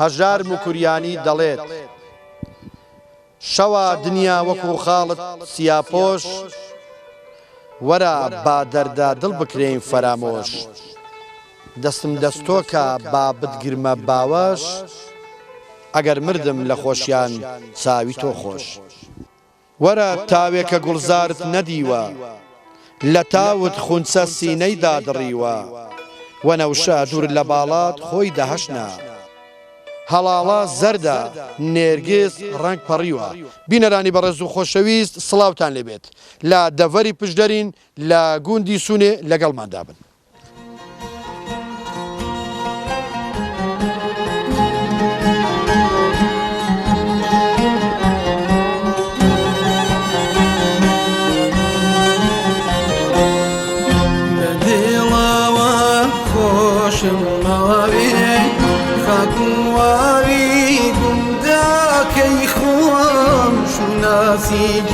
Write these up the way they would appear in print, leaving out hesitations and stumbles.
هەژار مکوریانی دەڵێت شەوە دنیا وەکو خاڵت سیاپۆش وەرە با دەردا دڵ بکرێین فەرامۆش دەستم دەستۆکە با بتگرمە باوەش ئەگەر مردم لە خۆشیان چاوی تۆ خۆش وەرە تاوێکە گوڵزارت نەدیوە لە تاوت خونچە سینەی دادڕیوە وەنەوشە دوور لە باڵات خۆی دەهەشنا هەڵاڵە زەردە نێرگز ڕنگ پەڕیوە بینەرانی بەڕێز و خۆشەویست سڵاوتان لێبێت لە دەڤەری پشدەرین لە گوندی سوونێ لەگەڵماندا بن.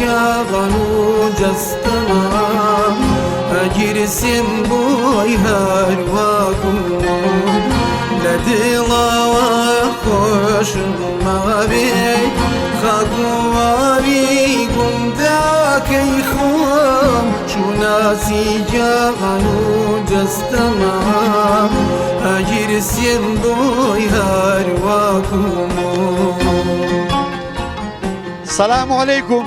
جاغن وجستنا أجرسم بوي هارواكم لدلا وخوش ما بي خاكواريكم ذاك يخوم شو ناسي جاغن وجستنا أجرسم بوي هارواكم. السلام عليكم.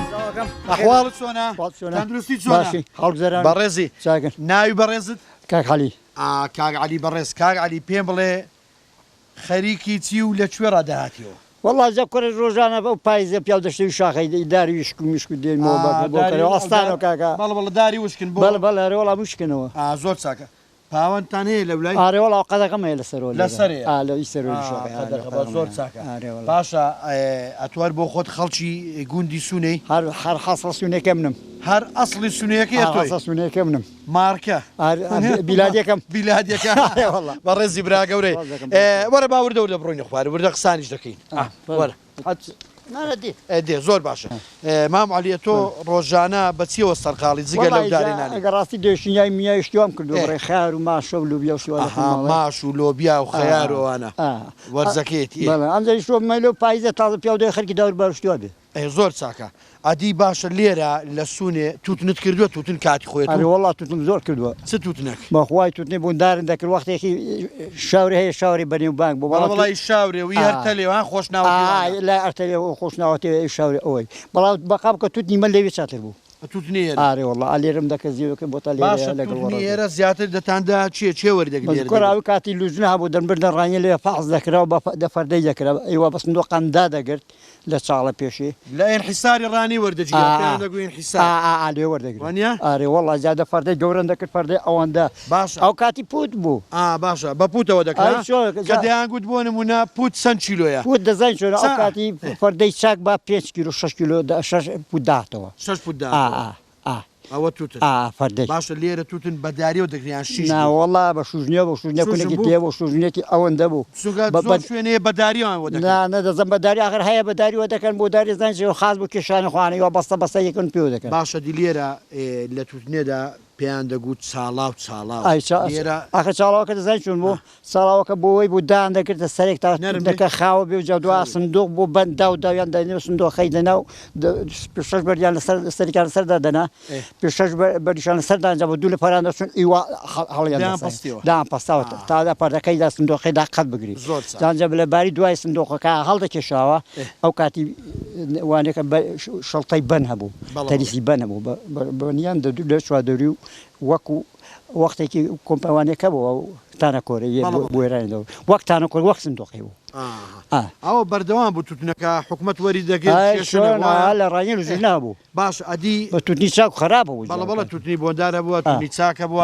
أحوالك شلونها؟ تندرستي شلونها؟ ماشي. حالك زين؟ برزي. ساكن. ناوي برزت؟ كاك علي. كاك علي برز، كاك علي بين بلي خريكي تيو لتشويرا دهاتيو. والله ذكر الروجانا بايزه بيودشتي شاخي داري يشكو مشكو ديال مو بوكر اصلا كاكا. والله داري وشكن بو. بلا والله مشكل هو. زور ساكا. باوان تاني لولاي. والله قد كم هي لسرول. لسري. لا يسرول شاخي. قد زور ساكا. باشا اتوار بو خود خلشي جوندي سوني. هر حصل سوني كمنم. هر اصلي سوني كي هر حصل سوني كمنم. ماركه. بلادي كم. بلادي كم. والله. برزي براغا وري. ورا باور بروني خواري ورا قسانيش دكين. ورا. دي زور باشا مام علي تو روجانا بتسي وسرقالي زيقه لو دارينا اگر راستی دشین یا میای اشتیام کردو برای خيار وماش ولوبيا وشو ماش ولوبيا وخيار وانا ورزكيتي بله انزل شو مالو بايزه تاع بياودي خرك دور برشتوبي زور ساكا عادي باشا ليرة لسوني توتنت كردو توتن كاتي خويتو انا والله توتن زور كردو ستوتنك ما خوي توتني بوندار ذاك الوقت يا اخي شاوري هي شاوري بني وبانك والله الشاوري ويهرتلي وان خوش ناوتي لا ارتلي وخوش ناوتي شاوري اوي والله بقابك توتني ملي بيشاتر بو توتني والله علي رم ذاك زيو كبوطه لي باشا توتني را زياتر دتاندا چي وردك لير كراوي كاتي لوزنا ابو دنبر راني لي فحص ذكر دفردي ذكر ايوا بس ندوق اندا قلت لا شغله بيشي لا انحساري راني وردجي كان دغوي انحسار علي وردجي وانيا والله زاد فرد جورن ذكر فرد اواندا باشا او كاتي بوت بو باشا ببوتا ودك كديان قد بون منا بوت سنشيلويا بوت دزاين شو او كاتي فرد شاك با 5 كيلو 6 كيلو 6 بوت داتو 6 بوت داتو او توتن فردي باشا ليره توتن بداري ودكريان شيش لا والله بشوجنيا كنا كتير وشوجنيا اون دبو زود شويه بداري ودك لا انا زم بداري اخر هي بداري ودك بداري زين خاص بكشان اخواني وبس يكون بيودك باشا دي ليره لتوتني دا بيان دغوت صالاو ليره اخر صالاو كده زين شو مو صالاو كبوي بودان دكرت السريك تاع دك خاو بيوجدوا صندوق بو بنداو دا يندني صندوق خيدنا بشش بريان السريك على سردنا بشش بريشان سردنا جابوا دول فرانسون ايوا حاليا دام باستاو تا بردا كيدا صندوق خيدا قد بغري دان جاب باري دواي صندوق كا حالته كشاوا او كاتي وانك شلطي بنهبو تريسي بنهبو بنيان دول شو دريو وكو وقتی کمپانی کبو تانا کوری بویرانی وقت تانا کوری وقت صندوقی او بردوام بتوتنك حكومه وريده قال شلون على راني وزنابو باش ادي بتوتني ساق خراب ابو بلا توتني بوندار ابو توتني ساق ابو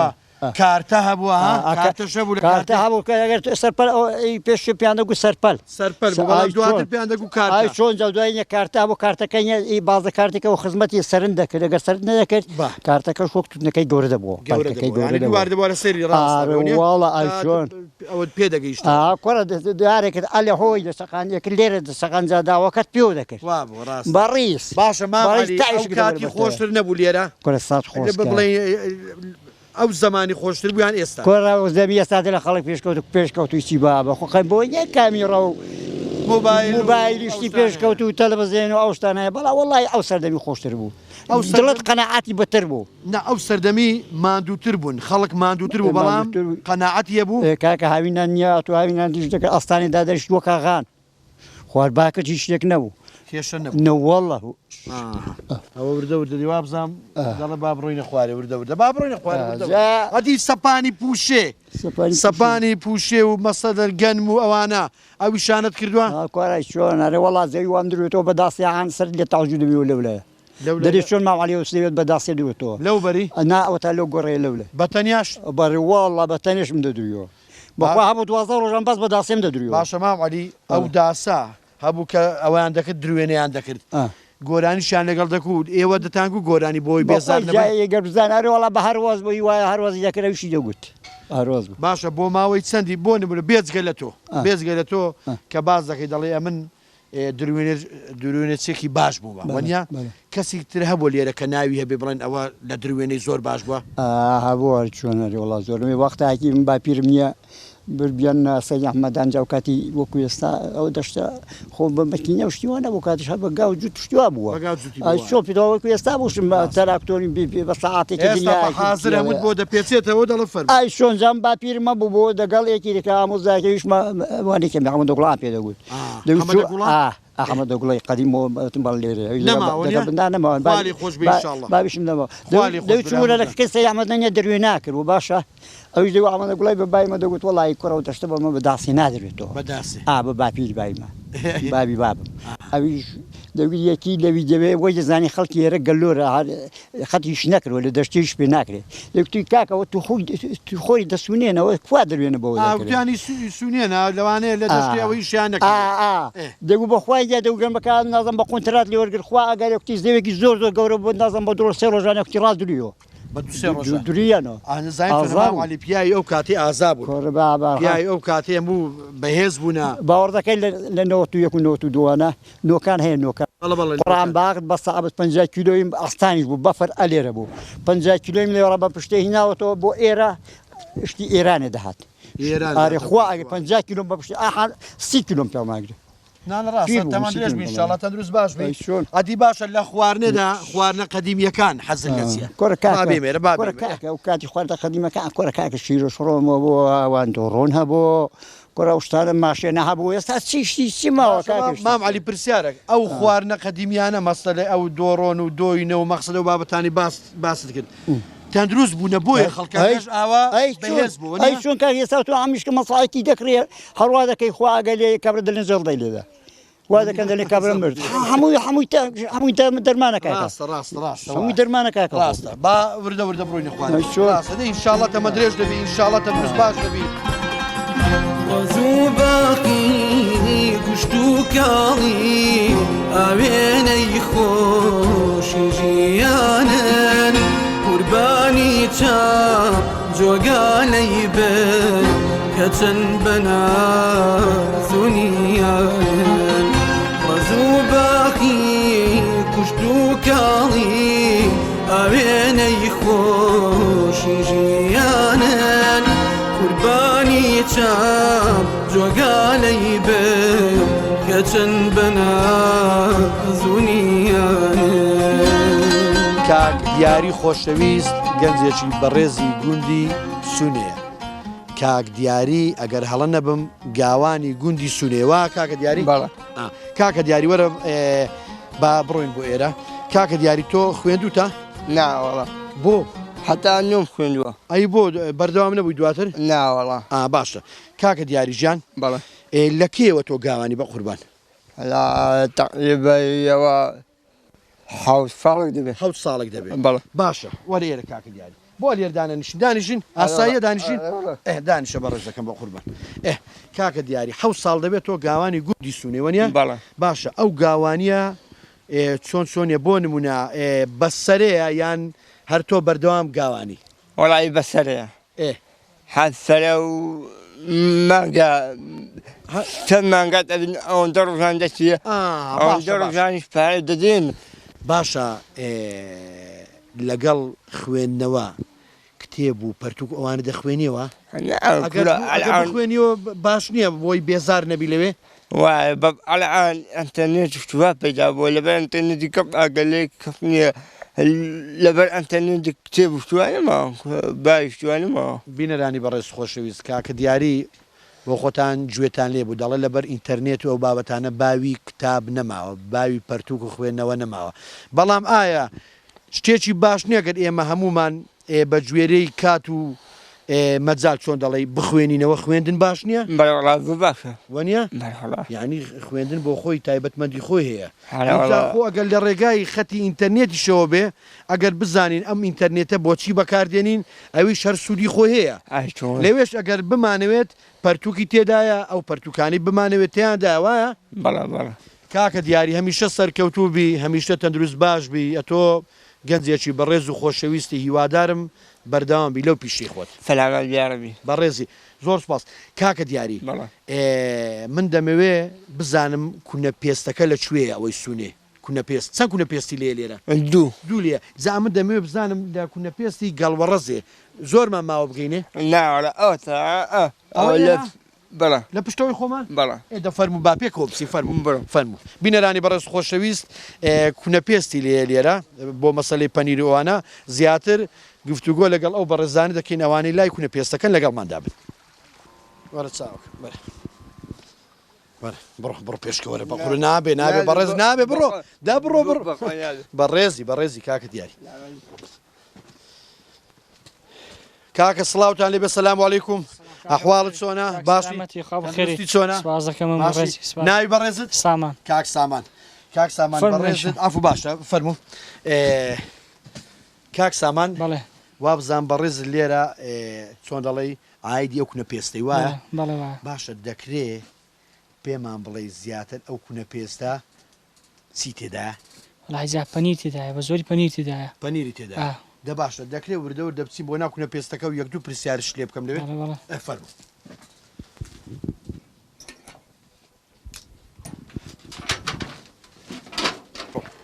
كارته ابوها كارته شبو كارته ابو اگر سرپل ای پیش پیاندگو سرپل بلا دوات پیاندگو كارته اي شلون جوداين كارته ابو كارته كان اي بعض كارته كو خدمتي سرندك اگر سرندك كارته كو وقت نكاي جورد ابو يعني دوار دبر سري راس والله اي شلون او بيدغيش كره دارك علي هوي سقان كلير سقان زادا وقت بيودك وابو راس باريس باشا ما علي كاتي خوشتر نبو ليره كره صاد خوش او زماني خوشتر بيان استا كره زميه ساده خلق بيشكو توي سيبا خو قيم بو كاميرا موبایلیشتی پێشکەوت و تەلەڤیزیۆن و ئەو شتانەیە بەڵام وەڵی ئەو سەردەمی خۆشتر بوو دڵت قەناعەتی بەتر بوو نا ئەو سەردەمی ماندووتر بوون خەڵک ماندووتر بوو بەڵام قەناعەتیە بوو کاکە هاوینان نییە تو هاوینان دیش دەکە ئەستانی دادەشت وە کاغان خواردباکەی شتێک نەبوو کێشە نەوەڵە ئەوە وردە وردە دیوا بزانام دەڵە با بڕۆینە خوارێ وردە وردە با بڕۆینە خوارێ ئەدی سەپانی پوشێ سەپانی پوشێ و مەسەدەر گەنم و ئەوانە ئەوی شانت کردووە کوارای چۆن ئەرێ وەڵا زەوی وام دروێتەوە بەداسییان سەر لێ تاژوو دەبی و لەولەیە دەری چۆن ماوەڵی وسێت بەداسی دوێتەوە لەو بەری نا ئەوە تا لەو گۆڕێ لەولە بەتەنیاش بەڕێ وەڵا بەتەنیشم دەدرویەوە بەخوا هەبوو 12 ڕۆژان بەس بەداسیم دەدرویەوە باشە ماوەلی ئەو داسا هەبوو کە ئەویان دەکرد درێنەیان دەکرد گۆرانیشان لەگەڵ دەکوت ئێوە دەتانگ و گۆرانی بۆی بێزار گەربزانانی وڵا بە هەرواز بۆی وایە هەروازی دەکەویشی دەگوت هەرواز باشە بۆ ماوەی چەندی بۆ نبوو بێزگە لە تۆ بێزگە لە تۆ کە باز دەکەی دەڵێ من درێنێتێکی باش بوو وەنیا کەسی تر هەبوو لێرە کە ناوی هەبێ بڵێن ئەوە لە درێنەی زۆر باش بووە هەبووە چۆنەری وڵا زۆرمی وەختاکی من باپیرم نییە بربیان سەی ئەحمەدان جاو کاتی وەکو ئێستا ئەو دەشتە خۆ بەمەکینە شتیوانە بۆ کاتیش هە بە گاو جووت شتیوا بووە چۆ پیداوەکو ئێستا بووشم تەراکتۆری بە سەعاتێکی حاضر هەمووت بۆ دەپێچێتەوە دەڵە فەرموو ئای شۆنجام باپیرمە بوو بۆ دەگەڵ یەکی دیکە ئامۆزاکەویشمە وانێکی محەممەد دەگوڵان پێ دەگوت ئەحمەد دەگوڵی قەدیم بەڵ لێرە بابیشم نەمەوە دەوچمە لە کەسی ئەحمەد نەنیە دەروێ ناکرد و باشە ئەوش دەوە ئەمەدە گوڵای بە بایمە دەگوت وەڵی کوڕەوە دەشتە بەمە بەداسی نادەوێتەوە بە باپیر بایمە بابی بابم ئەویش دەوی یەکی لەوی دەوێ بۆی دەزانی خەڵکی ئێرە گەلۆرە خەتیش نەکردەوە لە دەشتیش پێ ناکرێت دەکتی کاکەوە تو خۆی دەسوونێنەوە کوا دەروێنە بەوە ئەوتانی سوونێنە لەوانەیە لە دەشتی ئەوەی شیان دەگو بەخوای یا دەوگەم بەکات نازم بە قۆنترات لێ وەرگر خوا ئەگەر یەکتی زەوێکی زۆر زۆر گەورە بۆ نازم بە درۆ سێ ڕۆژان یەکتی ڕاست درویەوە دوریانەوە ئازاڵی پیاوی ئەو کاتی ئازا بوو پیاوی ئەو کاتی هەموو بەهێز بوونە باوەڕ دەکەی لە 91 و 92 نۆکان هەیە نۆکان قڕان باغت بە سەعبەت 50 کیلۆیم ئەستانیش بوو بەفەر ئەلێرە بوو 50 کیلۆیم لێوەڕە بە پشتێ هیناوەتەوە بۆ ئێرە شتی ئێرانێ دەهات ئارێ خوا ئەگە 50 کیلۆم بە پشتی ئاحان 30 کیلۆم پێ ماگرێت ئینشاڵڵا تەندروست باش ئەدی باشە لە خواردنێدا خواردنە قەدیمیەکان حەزت لە چییە ئەو کاتی خواردە قەدیمەکان کۆرە کاکە شیرە شڕۆمەوە بۆ ئەوان دۆڕۆن هەبوو کۆرە شتانە ماشێنە هەبوو ئێستا چی ماوە مام علی پرسیارێک ئەو خواردنە قەدیمیانە مەسەلە ئەو دۆڕۆن و دۆینە و مەقسەدە و بابەتانی باست کرد تەندروست بوونە بۆیە خەڵکەش ئاوا بەهێز بوو ئەی چۆن کار ئێستا تو ئامیشکە مەساڵێکی دەکرێت هەڕوا دەکەی خوا ئەگە لێ کابرا دڵێن زەڵدەی لێدا وا دەکەن دەڵێ کابرا مرد هەمووی دەرمانەکە هەمووی دەرمانەکە ڕاستە با وردە بڕۆینە خوارد ئینشاڵڵا تەمە درێژ دەبی ئینشاڵڵا تەندروست باش دەبی وەزوو باقی کوشت و کاڵی ئاوێنەی خۆشی ژیانن قوربانی چاو جۆگانەی بن کە چەند بەنازونیانن وەزوو باقی کوشت و کاڵی ئاوێنەی خۆشی ژیانن قوربانی چاو جۆگانەی بن کە چەند بەنازونیانن کاک دیاری خۆشەویست گەنجێکی بەڕێزی گوندی سونێ کاک دیاری ئەگەر هەڵە نەبم گاوانی گوندی سونێوە کاکە دیاری کاکە دیاری وەرە با بڕۆین بۆ ئێرە کاکە دیاری تۆ خوێندوتە؟ ناوەڵە بۆ حتا نوم خوێندووە ئەی بۆ بەردەوام نەبووی دواتر؟ ناوەڵە باشە کاکە دیاری ژیان بەڵێ لە کێوە تۆ گاوانی بە قوربان؟ لە تەقریبەیەوە 7 ساڵێک دەبێت 7 ساڵێک دەبێت بەڵێ باشە وەرە ئێرە کاکە دیاری بۆ لێر دانیشین ئاساییە دانیشین دانیشە بە ڕێز دەکەم بە قوربان کاکە دیاری 7 ساڵ دەبێت تۆ گاوانی گوندی سونێوە نیە؟ بەڵێ باشە ئەو گاوانیە چۆنیە بۆ نمونە بەسەرەیە یان هەر تۆ بەردەوام گاوانی وەڵی بەسەرەیە حەد سەرە و مانگە چەند مانگات ئەوەندە ڕۆژان دەچیە ئەوەندە ڕۆژانیش پارە دەدێن باشە لەگەڵ خوێندنەوە کتێب و پەرتوک ئەوانە دەخوێنیەوە خوێنیەوە باش نییە بۆی بێزار نەبی لەوێ وببقى الآن إنترنت شوفها بجابوا لبر إنترنت قطع قال لك كفني لبر إنترنت كتب شوية ما باي شوية ما بینەرانی بەڕێز خۆشەویست کاکە دیاری بۆ خۆتان گوێتان لێ بوو دەڵێ لەبەر ئینتەرنێت و ئەو بابەتانە باوی کتاب نەماوە باوی پەرتوک و خوێندنەوە نەماوە بەڵام ئایا شتێکی باش نییە گەر ئێمە هەمومان بە گوێرەی کات و مەجال چۆن دەڵێ بخوێنینەوە خوێندن باش نییە بەڵام باشە وەنیە یعنی خوێندن بۆ خۆی تایبەتمەندی خۆی هەیە خۆ ئەگەر لە ڕێگای خەتی ئینتەرنێتیشەوە بێ ئەگەر بزانین ئەم ئینتەرنێتە بۆچی بەکاردێنین ئەوی شەر سوودی خۆی هەیە لەوێش ئەگەر بمانەوێت پەرتووکی تێدایە ئەو پەرتوکانی بمانەوێت تیاندا وایە کاکە دیاری هەمیشە سەرکەوتوو بی هەمیشە تەندروست باش بی ئەتۆ گەنجێکی بەڕێز و خۆشەویستی هیوادارم بەردەوام بی لەو پیشەی خۆت سەلامەت بیارەبی بەڕێزی زۆر سپاس کاکە دیاری من دەمەوێ بزانم کوونە پێستەکە لەکوێیە ئەوەی سوونێ کوونە پێست چەند کوونە پێستی لێرە دوو لێ زە من دەمەوێت بزانم دا کوونە پێستی گەڵوەڕەزێ زۆرمان ماوە بگەینێ ناوەڵە بەڵە لە پشتەوەی خۆمان بەڵە ئێدە فەرمو با پێکەوە بچی فەرمو بینەرانی بەڕێز خۆشەویست کوونە پێستی لێرە بۆ مەسەلەی پەنیر ئەوانە زیاتر گفتوگۆ لەگەڵ ئەو بەڕێزانی دەکەین ئەوانەی لای کوونە پێستەکەن لەگەڵماندا بن وەرە چاوکە بڕۆ پێشکەوەرە بەخور نابێ بەڕێز نابێ بڕۆ دا بڕۆ بەڕێزی کاکە دیاری کاکە سڵاوتان لێبێ سەلام عەلەیکوم ئەحواڵت چۆنە باشی چۆنە ناوی بەڕێزت سامان کاک سامان بەڕێزت ئەفو باشە فەرموو کاک سامان بەڵێ وا بزان بەڕێز لێرە چۆن دەڵێ ئایدی ئەو کوونە پێستەی وایە باشە دەکرێ پێمان بڵێ زیاتر ئەو کوونە پێستە چی تێدایە لایزا پەنیر تێدایە بە زۆری پەنیر تێدایە پەنیری تێدایە دە باشە دەکرێت وردەوە دەبچین بۆ ناو کوونە پێستەکە و یەک دوو پرسیارش لێ بکەم لەوێت فەرموو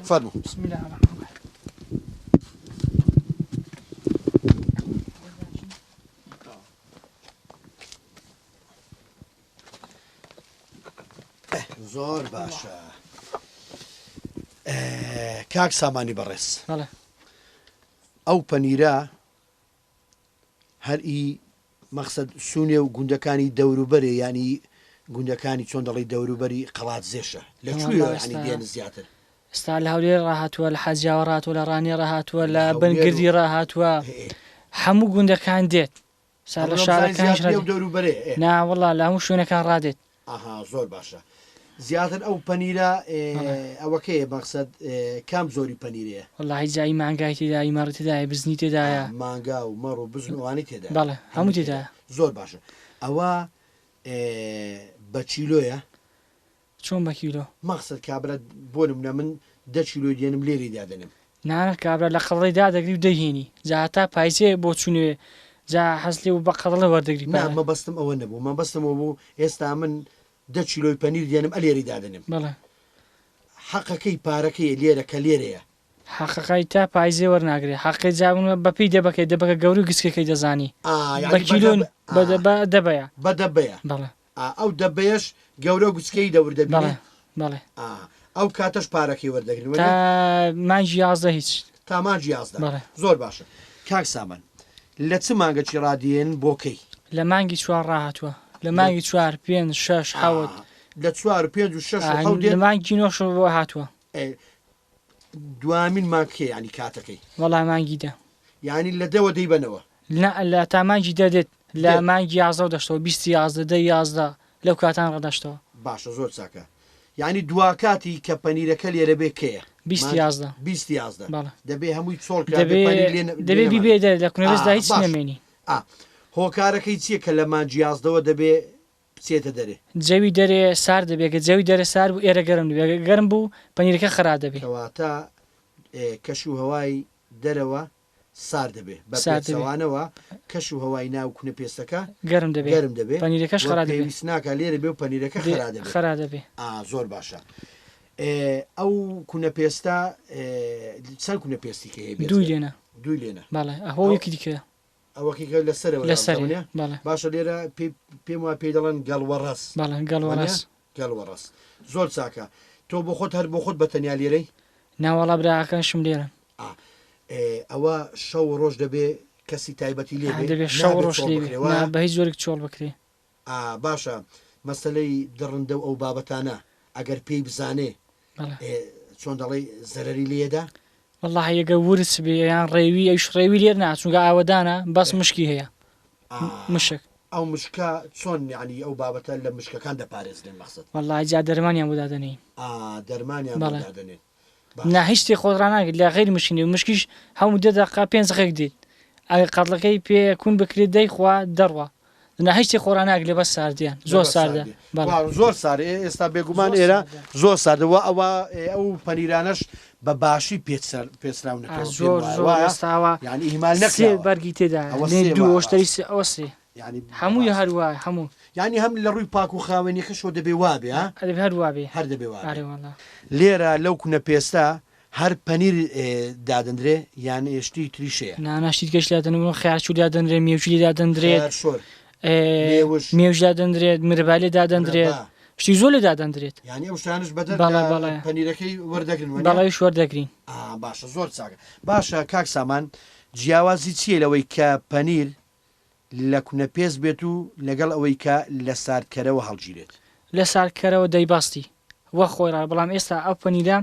فەرموو بسم الله الرحمن الرحیم زۆر باشە کاک سامانی بەڕێز ئەو پەنیرە هەرئی مەقسەد سوونێ و گوندەکانی دەوروبەرێ ینی گوندەکانی چۆن دەڵی دەوروبەری قەڵات زێشە لەکوێ ینی دێن زیاتر ئستا لە هەولێر ڕاهاتووە لە حەجیاوە ڕاتوە لە ڕانی ڕاهاتووە لە بنگردی ڕاهاتووە هەموو گوندەکان دێت لە شارەکان دەوروبەرێ ناوەڵا لە هەموو شوێنەکان ڕادێت زۆر باشە زیاتر ئەو پەنیرە ئەوەکەیە مەقسەد کام زۆری پەنیرەیە وڵی جایی مانگای تێدای مەڕی تێدایە بزنی تێدایە مانگا و مەڕ و بزنوانی تێدا بەڵێ هەموو تێدایە زۆر باشە ئەوە بە چیلۆیە چۆن بە کیلۆ مەقسەد کابرا بۆ نمونە من 10 کیلۆ دێنم لێری دادنم نانە کابرا لە قەڵەیدا دەگری و دەهێنی جاتا پایسێ بۆ چونێ جا حەزلی و بە قەڵە وەردەگری مەبەستم ئەوە نەبوو مەبەستمەوە بوو ئێستا من 10 کیلۆی پەنیر دێنم ئەلێری دادنم بەڵێ حەقەکەی پارەکەی لێرە کە لێرەیە حەقەکەی تا پایزێ وەرناگرێت حەقی جاون بەپی دەبەکەی دەبەکە گەور و گسکەکەی دەزانی بە کیلۆن دەبەیە بەدەبەیە بەڵێ ئەو دەبەیەش گەورە گوچکەی دەوردەبێت بەڵێ ئەو کاتەش پارەکەی وەردەگرن تا مانجی 11 هیچ تا مانجی 11 زۆر باشە کاک سامان لە چ مانگەی ڕادیێن بۆکەی لە مانگی 4 ڕاهاتووە لە مانگی 4 5 6 حوت لە 4 5 و 6 لە مانگی 9 بۆ هاتووە دوامین مانگکە ینی کاتەکەی وەڵام مانگیدا ینی لە دەوە دەیبەنەوە لە تا مانگی دەدێت لە مانگی 11 دەشتەوە 20 11 11 لەو کاتان ڕدەشتەوە باشە زۆر چاکە ینی دوا کاتی کە پەنیرەکە لێرە بێ کەیە 20 11 20 11 دەبێ هەمووی چۆڵ دەبێ بیبێ لە کوێوێسدا هیچ نەمێنی هۆکارەکەی چییە کە لە مانجی 11ەوە دەبێ بچێتە دەرێ جەوی دەرێ سار دەبێت جەوی دەرە سار بوو ئێرە گەرم گەرم بوو پەنیرەکە خرا دەبێت کەواتە کەش و هەوای دەرەوە سار دەبێت بەسەوانەوە کەش و هەوای ناو کوونە پێستەکە گەرم دەبێت پەنیرەکەش خرا دەبێت ناکە لێرە بێ و پەنیرەکە خرا دەبێت زۆر باشە ئەو کوونە پێستا چەند کوونە پێستی کە هەیە دوی لێنە باڵێ ئەهۆیەکی دیکە ئەوەکی لەسەرەوە لەسەر باشە لێرە پێم وە پێی دەڵێن گەڵوەڕەس گەڵوەڕاس گەڵوەڕاست زۆر چاکە تۆ بۆ خۆت هەر بۆ خۆت بە تەنیا لێرەی ناوەڵا براکەشم لێرە ئەوە شەو ڕۆژ دەبێ کەسی تایبەتی لێ دەبێت شەو ڕۆژ لێ بە هیچ زۆرێک چۆڵ بکرێ باشە مەسلەی دڕندە و ئەو بابەتانە ئەگەر پێی بزانێ چۆن دەڵێ زەرری لێدا والله هەیەگە ورس بێ یان ڕێوی ئەوش ڕێوی لێر ناچونگە ئاوەدانە بەس مشکی هەیە مشک ئەو مشکە چۆن ینی ئەو بابەتە لە مشکەکان دەپارێزنێن مەقسەد والله جا دەرمانیان بۆ دادەنین دەرمانیان دادەنێن نا هیچ شتێ خۆڕاناگرێت لە غیر مشکینی و مشکیش هەموو دەدەقا 5 دقەیەک دیت ئەگە قەتڵەکەی پێکون بکرێت دەیخوا دەڕوە نا هیچ شتێ خۆڕاناگرێت لە بەس ساردیان زۆر ساردە زۆر سار ئێستا بێگومان ئێرە زۆر ساردەوە ئەوە ئەو پەنیرانەش بە باشی پێسراونەکە زۆر ئێستاوە ینی هیمال نەکرێ بەرگی تێدا دوۆشتری ئەوە سێ هەمووی هەروە هەموو ینی هەم لە ڕووی پاک و خاوێنیەکەشەوە دەبێ وابێ هەروابێ هەر دەبێ لێرە لەو کوونە پێستا هەر پەنیر دادەندرێ یان هێشتی تریشەیە ناشتی گەشت لادەنەوە خیارچوو دادەندرێت مێوچی دادەندرێت مێوژ دادەندرێت مربالێ دادەندرێت شتی زۆر لێ دادەندرێت یانی ئەو شتانش بەدەر پەنیرەکەی وەردەگرن بەڵی وەردەگرین باشە زۆر چاکە باشە کاک سامان جیاوازی چیە لەوەی کە پەنیر لە کوونە پێست بێت و لەگەڵ ئەوەی کە لە ساردکەرەوە هەڵگیرێت لە ساردکەرەوە دەیباستی وە خۆیرا بەڵام ئێستا ئەو پەنیرە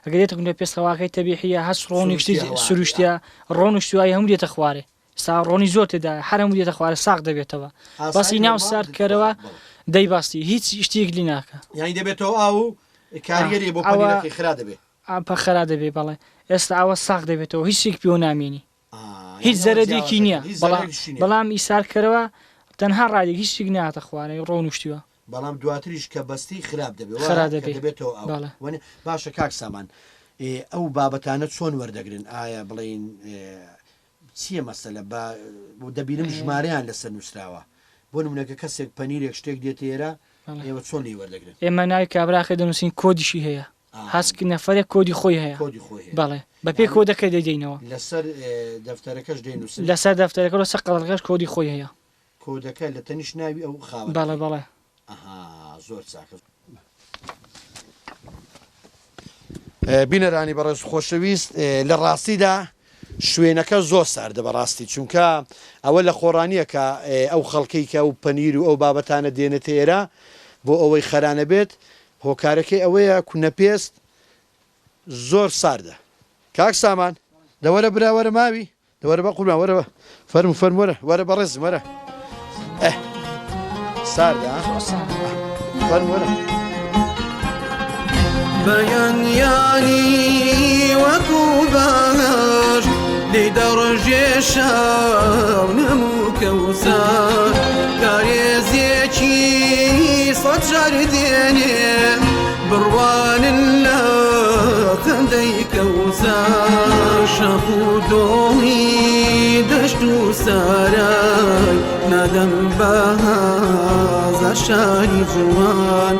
ئەگەرێتە کوونە پێستەواکەی تەبیحیە هەست ڕۆنیشتی سروشتە ڕۆنشتوایی هەموو دێتە خوارێ سا ڕۆنی زۆر تێدا هەر هەموو دێتە خوارە ساق دەبێتەوە باسی ناو ساردکەرەوە دەیباستی هیچ شتێک لی ناکە یانی دەبێتەوە ئاو کاریگەری بۆ پەنیرەکەی خرا دەبێت ئاپە خرا دەبێ بەڵێ ئێستا ئەوە ساق دەبێتەوە هیچ شتێک پێوە نامێنی هیچ زەرەدێکی نییە بەڵام ئیسارکەرەوە تەنها ڕادێک هیچ شتێک ناتە خوارەی ڕۆنشتیوە بەڵام دواتریش کە بەستی خراپ دەبێتەوە باشە کاک سامان ئەو بابەتانە چۆن وەردەگرن ئایا بڵین چییە مەسەلە بۆ دەبینم ژمارەیان لەسەر نووسراوە بۆ نمونەکە کەسێک پەنیرێک شتێک دێت ئێرە ئێوە چۆن لی وەردەگرن ئێمە ناوی کابراخی دەنووسین کۆدیشی هەیە هەست نەفرێک کۆدی خۆی هەیە بەڵێ بەپێ کۆدەکە دەدەینەوە لەسەر دەفتەرەکەش دەینووسن لەسەر دەفتەرەکە لەسەر قەڵەکەش کۆدی خۆی هەیە کۆدەکە لە تەنیش ناوی ئەو خاوە بەڵێ بەڵێ زۆر چاکە بینەرانی بەڕێز خۆشەویست لە ڕاستیدا شوێنەکە زۆر ساردە بەڕاستی چونکە ئەوە لە خۆڕانیە کە ئەو خەڵکەی کە ئەو پەنیر و ئەو بابەتانە دێنێت ئێرە بۆ ئەوەی خەرانە بێت هۆکارەکەی ئەوەیە کوونە پێست زۆر ساردە کاک سامان دەوەرە براوەرە ماوی دەوەرە بە قوربان وەرە فەرمو فەرموەرە وەرە بە ڕێزم وەرە ساردە فەرموەرە بەیانیانی وەکو باش لێ دەڕژێ شاو نەموو کەوسار کارێزیەکی سەد جار دێنێ بڕوانن لە خەندەی کەوسار شەق و دۆڵی دەشت و سارای نادەم بەهازە شاری جوان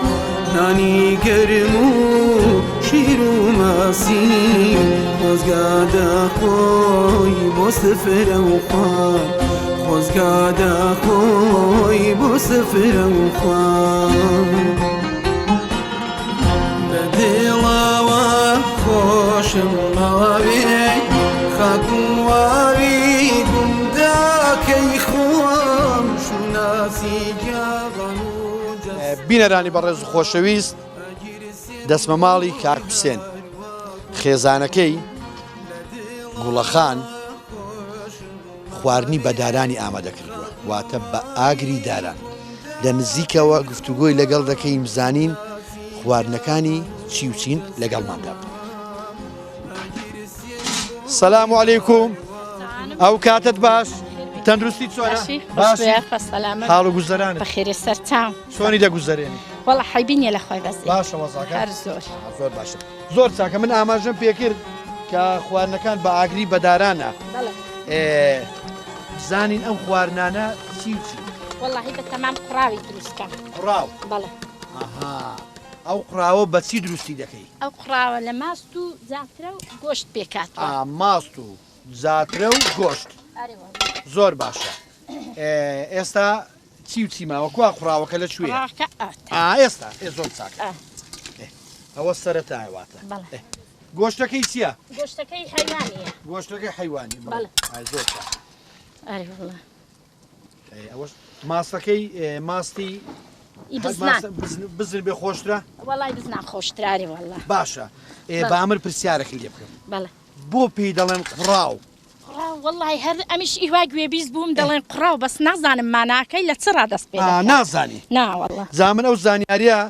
نانی گەرم و شیر و ماسی خۆزگادە خۆی بۆ سفرە و خوان خۆزگادە خۆی بۆ سفرە و خوان بە دڵاوە خۆشم ماوێ خاک و واوی گونداکەی خۆم شوناسی جاغان و بینەرانی بەڕێز و خۆشەویست دەسمە ماڵی کاک حوسێن خێزانەکەی گوڵەخان خواردنی بە دارانی ئامادەکردووە واتە بە ئاگری داران لە نزیکەوە گفتوگۆی لەگەڵ دەکەیم زانین خواردنەکانی چی و چین لەگەڵماندا سەلام عەلەیکوم ئەو کاتت باش تەندروستی چۆنە حاڵ و گوزەرانت بەخێرە سەرچاو چۆنی دەگوزەرێنی وەڵا حەیبینیە لە خۆی بەس باشە وەزاکە هەر زۆر زۆر باشە زۆر چاکە من ئاماژەم پێکرد کە خواردنەکان بە ئاگری بەدارانە بزانین ئەم خواردنانە چی و چی وەڵاهی بە تەمام قڕاوی دروستکە قڕاو بەڵێ ئەو قڕاوە بە چی دروستی دەکەی ئەو قڕاوە لە ماست و زاترە و گۆشت پێکاتوە ماست و زاترە و گۆشت زۆر باشە ئێستا چی و چی ماوەکووا خوراوەکە لە کوێ ڕاکە ئێستا زۆر چاکە آه. ئەوە سەرەتایواتە بەڵێ گۆشتەکەی چییە؟ گۆشتەکەی حیوانیە گۆشتەکەی حیوانی بەڵێ. زۆر چاک. ئەرێ وڵا ئەوەش ماستەکەی ماستی بزنان بزر بێ خۆشترە وەڵای بزنان خۆشتراری وەڵا باشە بامر پرسیارێکی لێ بکەم بەڵێ بۆ پێی دەڵێن قڕاو وەڵی هەر ئەمیش ئیوا گوێبیست بووم دەڵێن قڕاو بەس نازانم ماناکەی لە چڕا دەست پێ نازانی ناوەڵا زامن ئەو زانیاریە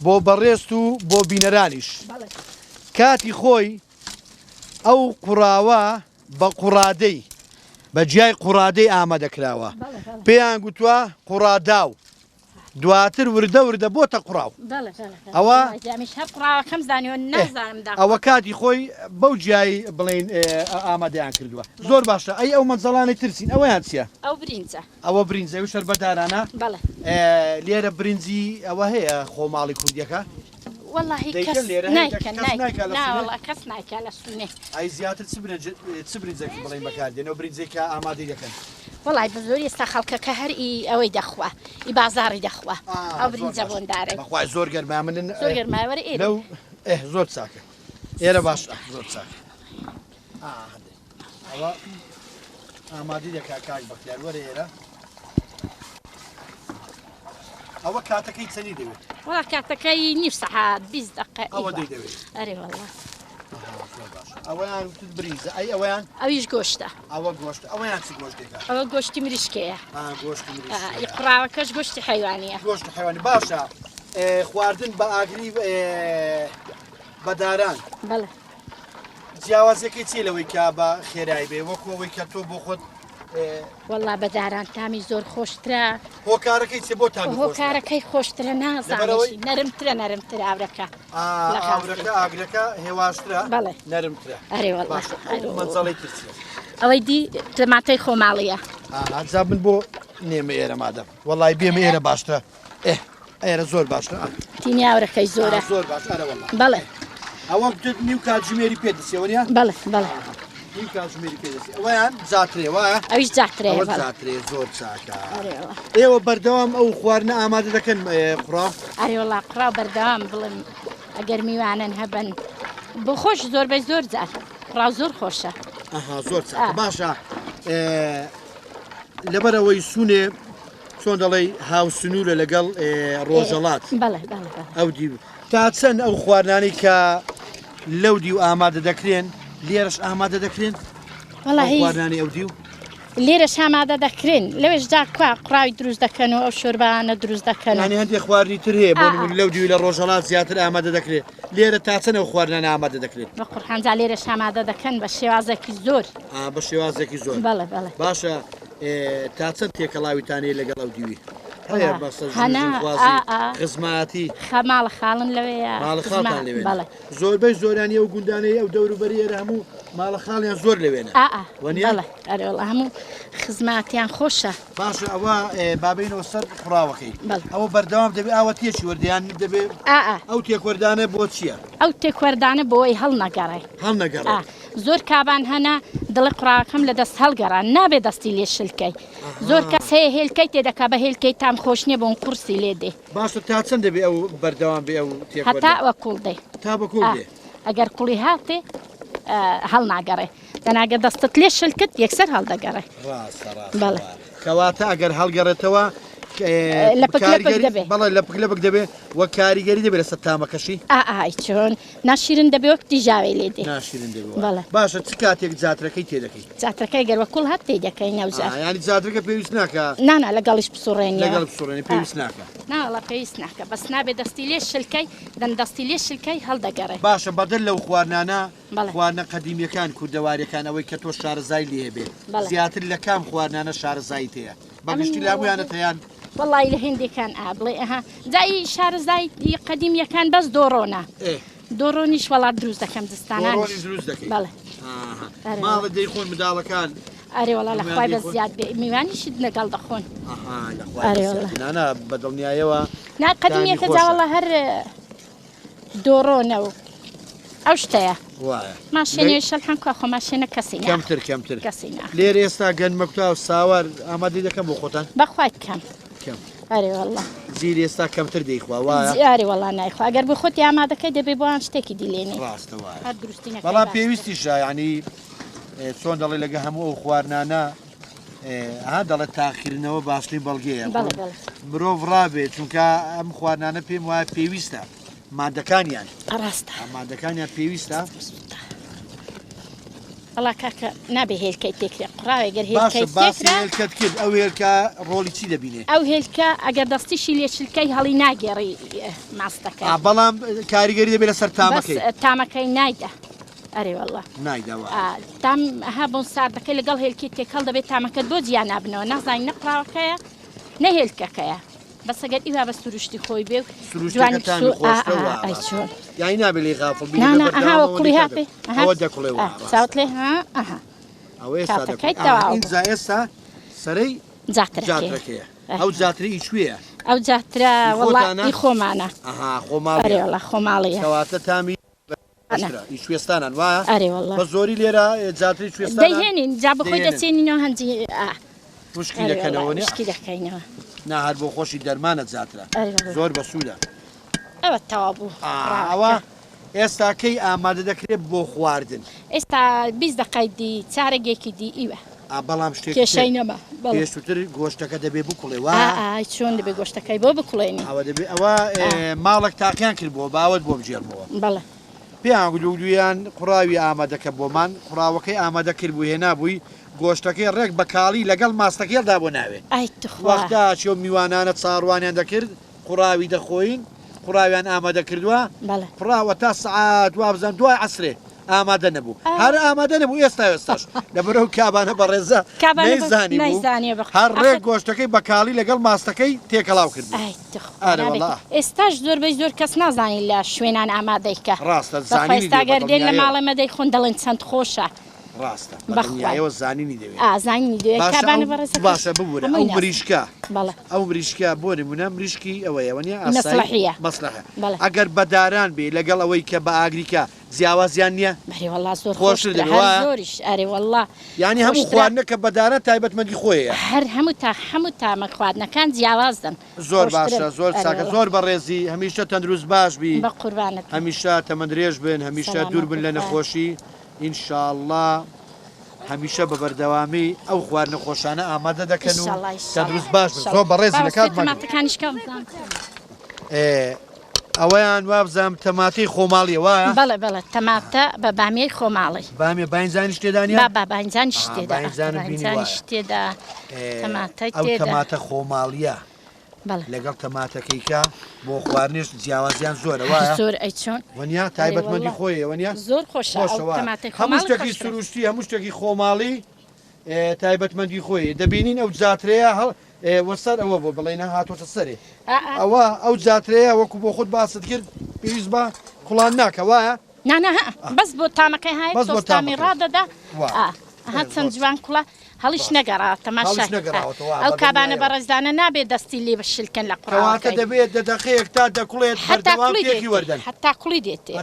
بۆ بەڕێست و بۆ بینەرانیش کاتی خۆی ئەو قوڕاوە بە قوڕادەی بە جیای قوڕادەی ئامادەکراوە پێیان گوتووە قوڕاداو دواتر وردە وردە بۆتە قوڕاو ئەوە هەر قڕاوەکەم زانیۆ نازانم ئەوە کاتی خۆی بەو جیای بڵێن ئامادەیان کردووە زۆر باشە ئەی ئەو مەنزەڵانی ترسین ئەوەیان چییە؟ ئەو برینجە ئەوە برینجە و شەر بەدارانە بەڵێ لێرە برنجی ئەوە هەیە خۆماڵی کوردیەکە والله دەیکەن کەس لێرە نایکەن نایکە لە سنە؟ والله کەس نایکە لە سونێ ئای زیاتر چ برنجێکی بڵێن بەکاردێنەوە برنجێکە ئامادەی دەکەن وڵی بە زۆری ئێستا خەڵکەکە هەر ئەوەی دەخوا ئی بازاری دەخوا ئەو برنجە بۆندارێ بەخوای زۆر گەرما منن زۆر گەرماوەرە ئێرە لەو زۆر چاکە ئێرە باش زۆر چاکە ئەوە ئامادەی دەکا کاک بەختیار وەرە ئێرە ئەوە کاتەکەی چەندی دەوێت وڵا کاتەکەی نیف سەعات 20 دقیقە ئەوە دەوێت ئەرێ وڵا ئەوەیان برینزە ئەی ئەویان ئەویش گۆشتە ئەوە گۆشت ئەوەیان چ گۆشتێکە ئەوە گۆشتی مریشکەیە گۆشت قڕاوەکەش گۆشتی حیوانیە گۆشت حیوانی باشە خواردن بە ئاگری بەداران بەڵێ جیاوازەکەی چی لەوەی کا بە خێرایی بێ وەکەوەی کە تۆ بۆ خۆت وەڵا بەداران تامی زۆر خۆشترە هۆکارەکەی چێ بۆ تامی هۆکارەکەی خۆشترە نازانشی نەرمتر ئاورەکە ئاورەکە ئاگرەکە هێواشترە بەڵێ نەرمترە ئەرێ وەڵا مەنزەڵی ترسیە ئەوەی دی تەماتەی خۆماڵیە ئاجا من بۆ نێمە ئێرە مادەم وەڵای بێمە ئێرە باشترە ئێرە زۆر باشترە تینیاورەکەی زۆرە زۆر باش بەڵێ ئەوە نیو کاتژمێری پێدەسیەوەنیە بەڵێ بەڵێ نیو کاتژمێری پێدەسی ئەویان جاترێ وایە ئەویش جاترەیە ئەوە جاترێ زۆر چاکە ئێوە بەردەوام ئەو خواردنە ئامادە دەکەن قڕاو ئەرێ وڵا قڕاو بەردەوام بڵێن ئەگەر میوانن هەبن بۆ خۆش زۆربەی زۆر جار قڕاو زۆر خۆشە زۆر چاکە باشە لەبەرەوەی سوونێ چۆن دەڵێ هاوسنوورە لەگەڵ ڕۆژەڵات بەڵێ ئەو دی تا چەند ئەو خواردنانی کە لەو دی و ئامادە دەکرێن لێرەش ئامادە دەکرێن خواردنانی ئەو دی و لێرەش ئامادە دەکرێن لەوێش جا کو قڕاوی دروست دەکەن و ئەو شۆربانە دروست دەکەن ینی هەندێک خواردنی تر هەیە بۆ لەو دی و لە ڕۆژەڵات زیاتر ئامادە دەکرێت لێرە تا چەند ئەو خواردنانە ئامادە دەکرێت بە قورحانجا لێرەش ئامادە دەکەن بە شێوازێکی زۆر بە شێوازێکی زۆر بەڵێ بەڵێ باشە تا چەند تێکەڵاویتانەیە لەگەڵ ئەو دیوی هەیە خزمەتی خەماڵە خاڵن لەوەیە بەڵێ زۆربەی زۆرانی ئەو گوندانەی ئەو دەوروبەریێرە هەموو ماڵە خاڵیان زۆر لەوێنە بەڵێ ئەرێوەڵە هەموو خزماتیان خۆشە باشە ئەوە بابینەوە سەر قڕاوەکەی ئەوە بەردەوام دەبێت ئاوە تێکی وەردیان دەبێت ئەو تێکوەردانە بۆ چییە؟ ئەو تێکوەردانە بۆی هەڵ نەگەڕێ زۆر کابان هەنا دڵی قڕاوەکەم لە دەست هەڵگەڕان نابێت دەستی لێ شلکەی زۆر کەس هەیە هێلکەی تێدەکا بە هێلکەی تام خۆش نییە بۆن قورسی لێ دێ باشە تا چەند دەبێت ئەو بەردەوام بێ ئەو هەتا ئەوە کوڵ دێ تا بە کوڵ دێ ئەگەر کوڵی هاتێ هەڵ ناگەڕێ دەناگە دەستت لێ شلکت یەکسەر هەڵدەگەڕێ بەڵێ کەواتە ئەگەر هەڵگەڕێتەوە بەڵێ لە پکلەبک دەبێت وە کاریگەری دەبێت لە سەتامەکەشی چۆن ناشیرن دەبێت وەک دیژاوی لێ دێ ناشیرن دەبێت باشە چ کاتێک جاترەکەی تێدەکەی جاترەکەی گەر وەکوڵ هەت تێدەکەی نەوزار ینی جاترەکە پێویست ناکە نانا لەگەڵیش بسوڕێنی لەگەڵ بسوڕێنی پێویست ناکە ناڵە پێویست ناکە بەس نابێت دەستی لێ شلکەی دەن دەستی لێ شلکەی هەڵدەگەڕێ باشە بەدل لەو خواردنانە خواردنە قەدیمیەکان کوردەواریەکان ئەوەی کە تۆ شارەزای لێ بێ زیاتر لە کام خواردنانە شارەزایی تەیە بەگشتی لابوویانە تەیان وڵی لە هندێکان ئابڵێ جایی شارەزای قەدیمیەکان بەس دۆڕۆنە دۆڕۆنیش وڵات دروست دەکەم دستانان بەڵێ ماڵە دەی خۆن منداڵەکان ئەرێ وڵا لە خوای بە زیاد بێ میوانیشت لەگەڵ دەخۆن نانە بەدڵنیایەوە نا قەدیمیەکە جاوەڵە هەر دۆڕۆنە و ئەو شتەیە وایە ماشێنی شەلحەن کا خۆ ماشێنە کەسی کەمتر کەسی ناخ لێرە ئێستا گەنمەکوتا و ساوار ئامادەی دەکەم بۆ خۆتان بەخوای کەم کەم ئەرێ وەڵڵا زیر ئێستا کەمتر دەیخوا وایە زیاری وەڵا نایخوا ئەگەر بۆ خۆتی ئامادەکەی دەبێ بۆیان شتێکی دیلێنێ ڕاستە وایە هەر دروستی نەکەی بەڵام باش. پێویستیشە یعنی چۆن دەڵێ لەگە هەموو ئەو خواردنانە ها دەڵێت تاخیرنەوە باشترین بەڵگەیە بەڵێ بەڵێ مرۆڤ ڕابێت چونکە ئەم خواردنانە پێم وایە پێویستە مادەکانیان ڕاستە مادەکانیان پێویستە وەڵا کاکە نابێ هێلکەی تێکرێ قڕاوێ گەر باشە هێلکەی باسی تێکرا هێلکەت کرد ئەو هێلکە ڕۆڵی چی دەبینێ ئەو هێلکە ئەگەر دەستیشی لێشلکەی هەڵی ناگێڕی ماستەکە بەڵام کاریگەری دەبێت لەسەر تامەکەی بەس تامەکەی نایدا ئەرێ وەڵا نایداوە تام ها بۆن ساردەکەی لەگەڵ هێلکی تێکەڵ دەبێت تامەکەت بۆ جیان نابنەوە نازانین نەقراوەکەیە نەهێلکەکەیە بەسەگەر ئیوا بە سروشتی خۆی بێ سروشتەکە تامی خۆشتەوە چۆن یانی نابێت لێ غافڵ نانا ئەها کوڵی هاپێ ئەوە دەکڵێ چاوت لێ ها ئەها ئەوە ئێستا کاتەکەی تەواو ئینجا ئێستا سەرەی جاترەکەی جاترەکەیە ئەو جاتری ئیچویە ئەو جاترا وەڵی خۆمانە ئەها ئەرێ خۆماڵی وەڵا خۆماڵیە کەواتە تامی شوێستانان وایە ئەرێ وەڵا بە زۆری لێرە جاتری شوێستان دەیهێنین جا بخۆی دەچێنینەوە هەندی مشکی دەکەنەوە شکی دەکەینەوە نهار بۆ خۆشی دەرمانە جاترە زۆر بەسوودە ئەوە تەوا بوو ئەوە ئێستاکەی ئامادە دەکرێت بۆ خواردن ئێستا 20 دقای دی چارەگێکی دی ئیوە بەڵام کێشەی نەما پێشتر گۆشتەکە دەبێ بکوڵێ چۆن دەبێ گۆشتەکەی بۆ بکوڵێنی ئەوە دەبێت ئەوە ماڵک تاقییان کرد بۆ باوت بۆ بجێرمەوە بەڵێ پێیان گولویان قوڕاوی ئامادەکە بۆمان قوڕاوەکەی ئامادە کرد بوو هێنابووی گۆشتەکەی ڕێک بەکاڵی لەگەڵ ماستەکەیدا بۆ ناوێ وەختا چۆ میوانانە چاڕوانیان دەکرد قوڕاوی دەخۆین قوڕاویان ئامادە کردووە قڕاوە تا سعات وابزان دوای عسرێ ئامادە نەبوو هەر ئامادە نەبوو ئێستاش لەبەرەو کابانە بە ڕێزە نەیزانی هەر ڕێک گۆشتەکەی بەکاڵی لەگەڵ ماستەکەی تێکەڵاو کرد ئێستاش زۆربەی زۆر کەس نازانی لە شوێنان ئامادەیکە ڕاستە ئێستاگەر دێن لە ماڵە مەدەی خۆن دەڵێن چەند خۆشە ڕاستە بەخوایەوە زانینی دەوێت ئازانی دەوێت کابانە بەڕێزە باشە ببوورە ئەو مریشکە ئەو مریشکە بۆ نمونە مریشکی ئەوەیە وەنیە مەسلحیە مەسلحە ئەگەر بەداران بێ لەگەڵ ئەوەی کە بە ئاگریکە جیاوازیان نییە خۆشتر زۆریش ئەرێ وەڵڵا یعنی هەموو خواردنە کە بەدارە تایبەتمەندی خۆیە هەر هەموو تامە خواردنەکان جیاوازدن زۆر باشە زۆر چاکە زۆر بەڕێزی هەمیشە تەندروست باش بی بە قوربانت هەمیشە تەمەندرێژ بن هەمیشە دوور بن لە نەخۆشی ئینشاءڵڵا هەمیشە بە بەردەوامی ئەو خواردنە خۆشانە ئامادە دەکەن و تەندروست باش بن زۆر بەڕێزی لە کاتمان ئەوەیان وابزانم تەماتەی خۆماڵیە وایە بەڵێ بەڵێ تەماتە بە بامیەی خۆماڵی بامیە باینزانی شتێدانە باینزانی شتێدا تەماتەی ئەو تەماتە خۆماڵیە لەگەڵ تەماتەکەیکە بۆ خواردنیش جیاوازیان زۆرە وایە زۆر ئەی چۆن وەنیا تایبەتمەندی خۆیە وەنیا زۆر خۆشە هەموو شتێکی سروشتی هەموو شتێکی خۆماڵی تایبەتمەندی خۆی دەبینین ئەو جاترەیە هەڵ وەسەر ئەوە بۆ بڵێنە هاتۆتە سەرێ ئەوە ئەو جاترەیە وەکو بۆ خۆت باست کرد پێویست بە کوڵان ناکە وایە نانە بەس بۆ تامەکەی هاي تۆستامی ڕادەدا هات چەند جوان کوڵە هەڵیش نەگەڕاوە تەماشا ئەو کابانە بەڕێزدانە نابێت دەستی لێ بەشلکەن لە قڕاوەکە دەبێت دەدەقەیەک تا دەکوڵێت بەردەوامێکی وەردەن حتا کوڵی دێتێ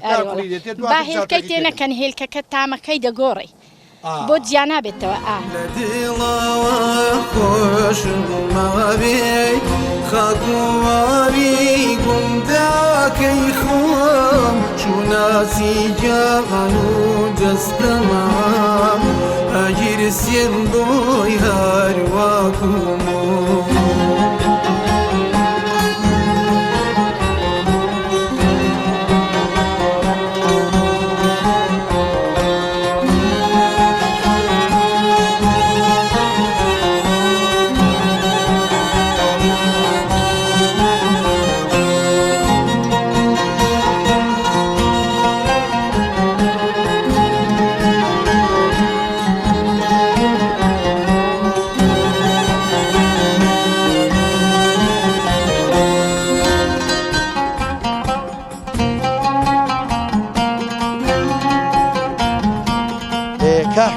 با هێلکەی تێ نەکەن هێلکەکە تامەکەی دەگۆڕی بۆ جیا نابێتەوە لە دڵەوە خۆشم ماوێ خاکوواوی گونداکەی خۆم چوناسی جاغان و جەستەمام ئاگیر سێن بۆی هەرواکوم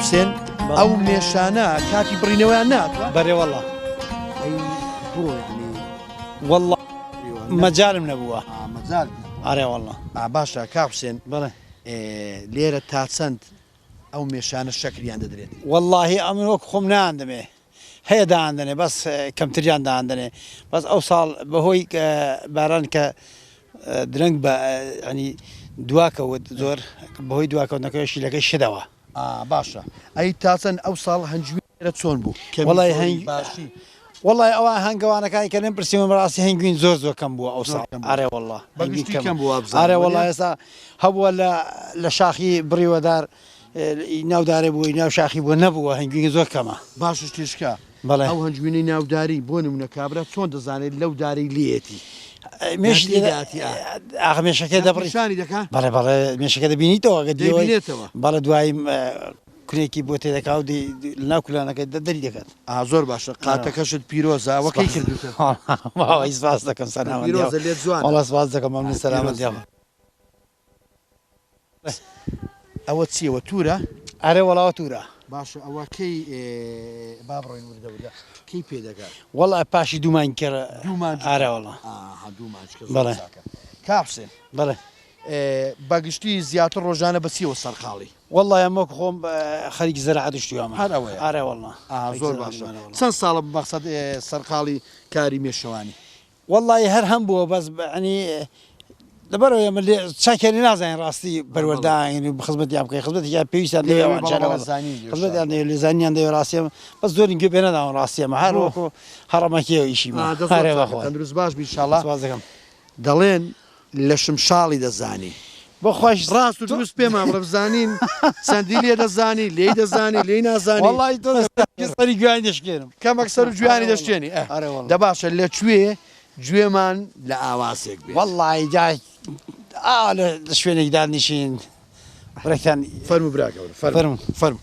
حسێن ئەو مێشانە کاتی بڕینەوەیان ناتوە بەرێوەڵە وەڵڵا مەجارم نەبووە مەجار ئارێ وەڵڵا باشە کا حسێن بڵێ لێرە تا چەند ئەو مێشانە شەکریان دەدرێت والله ئەمن وەک خۆم ناندمێ هەیە داهاندنێ بەس کەمتریان داهاندنێ بەس ئەو ساڵ بەهۆی باران کە درەنگ بە ینی دواکەوت زۆر بەهۆی دواکەوتنەکەی شیلەکەی شدەوە باشە ئەی تا چەند ئەو ساڵ هەنجوێرە چۆن بوو وڵی باشی والله ئەوە هەنگەوانەکانی کە لەم پرسیمە ڕاستی هەنگوین زۆر کەم بووە ئەو ساڵ ئارێ والله بەگشتی کەم بووە ئارێ والله ئێستا هەبووە لە شاخی بڕیوەدار ناودارێ بووی ناو شاخی بووە نەبووە هەنگوین زۆر کەمە باشش تێشکە بەڵێ ئەو هەنجوینەی ناوداری بۆ نمونە کابرا چۆن دەزانێت لەو داری لێتی مێشەکە دەبڕیشانی دەکە بەڵێ مێشەکە دەبینیتەوە دەبینێتەوە بەڵە دواییم کورێکی بۆ تێدەکا و لەناو کولانەکەی دەری دەکات زۆر باشە قاتەکەشت پیرۆزاوەکەی کردوتەوە سپاس دەکەم پیرۆزە لێت جوان وڵا سپاس دەکەم ئەمن سەلامەت دیاڵە ئەوە چیەوە توورە ئارێ وڵاوە توورە باشە ئەوە کەی با بڕۆین وردەورە کەی پێدەگات وەڵا پاشی دوومان کرد ئارە وڵا بەڵێ کاپسێن بەڵێ بەگشتی زیاتر ڕۆژانە بەچیەوە سەرقاڵی والله ئەمە خۆم خەریکی زەراعەت شتووەمە هەر ئەوەیە ئارێ وڵا زۆر باشە چەند ساڵە مەقسەد سەرقاڵی کاری مێشەوانی والله هەر هەم بووە بەس ینی لەبەرەوە ئێمە چاکێنی نازانین ڕاستی بەروەرداین و خزمەتیان بکەین خزمەتیان پێویستیان خزمەتیان لێزانیان دەوێت ڕاستیەمە بەس زۆری گوێ پێ نەداون ڕاستیەمە هەر وەکو هەڕەمەکیەوە ئیشیمە دروست باش بیشاڵا دەکەم دەڵێن لە شمشاڵی دەزانی بۆ خۆش ڕاست و دروست پێمان ڕبزانین چەندی لێ دەزانی لێی دەزانی لێی نازانی وڵی تۆ سەری گویان دەشکێنم کەمەک سەر و جوانی دەشتێنی دەباشە لەکوێ گوێمان لە ئاواسێک بێ وەڵی جای لە شوێنێکدا نشین ڕێکتان فەرمو براکەوە فەرم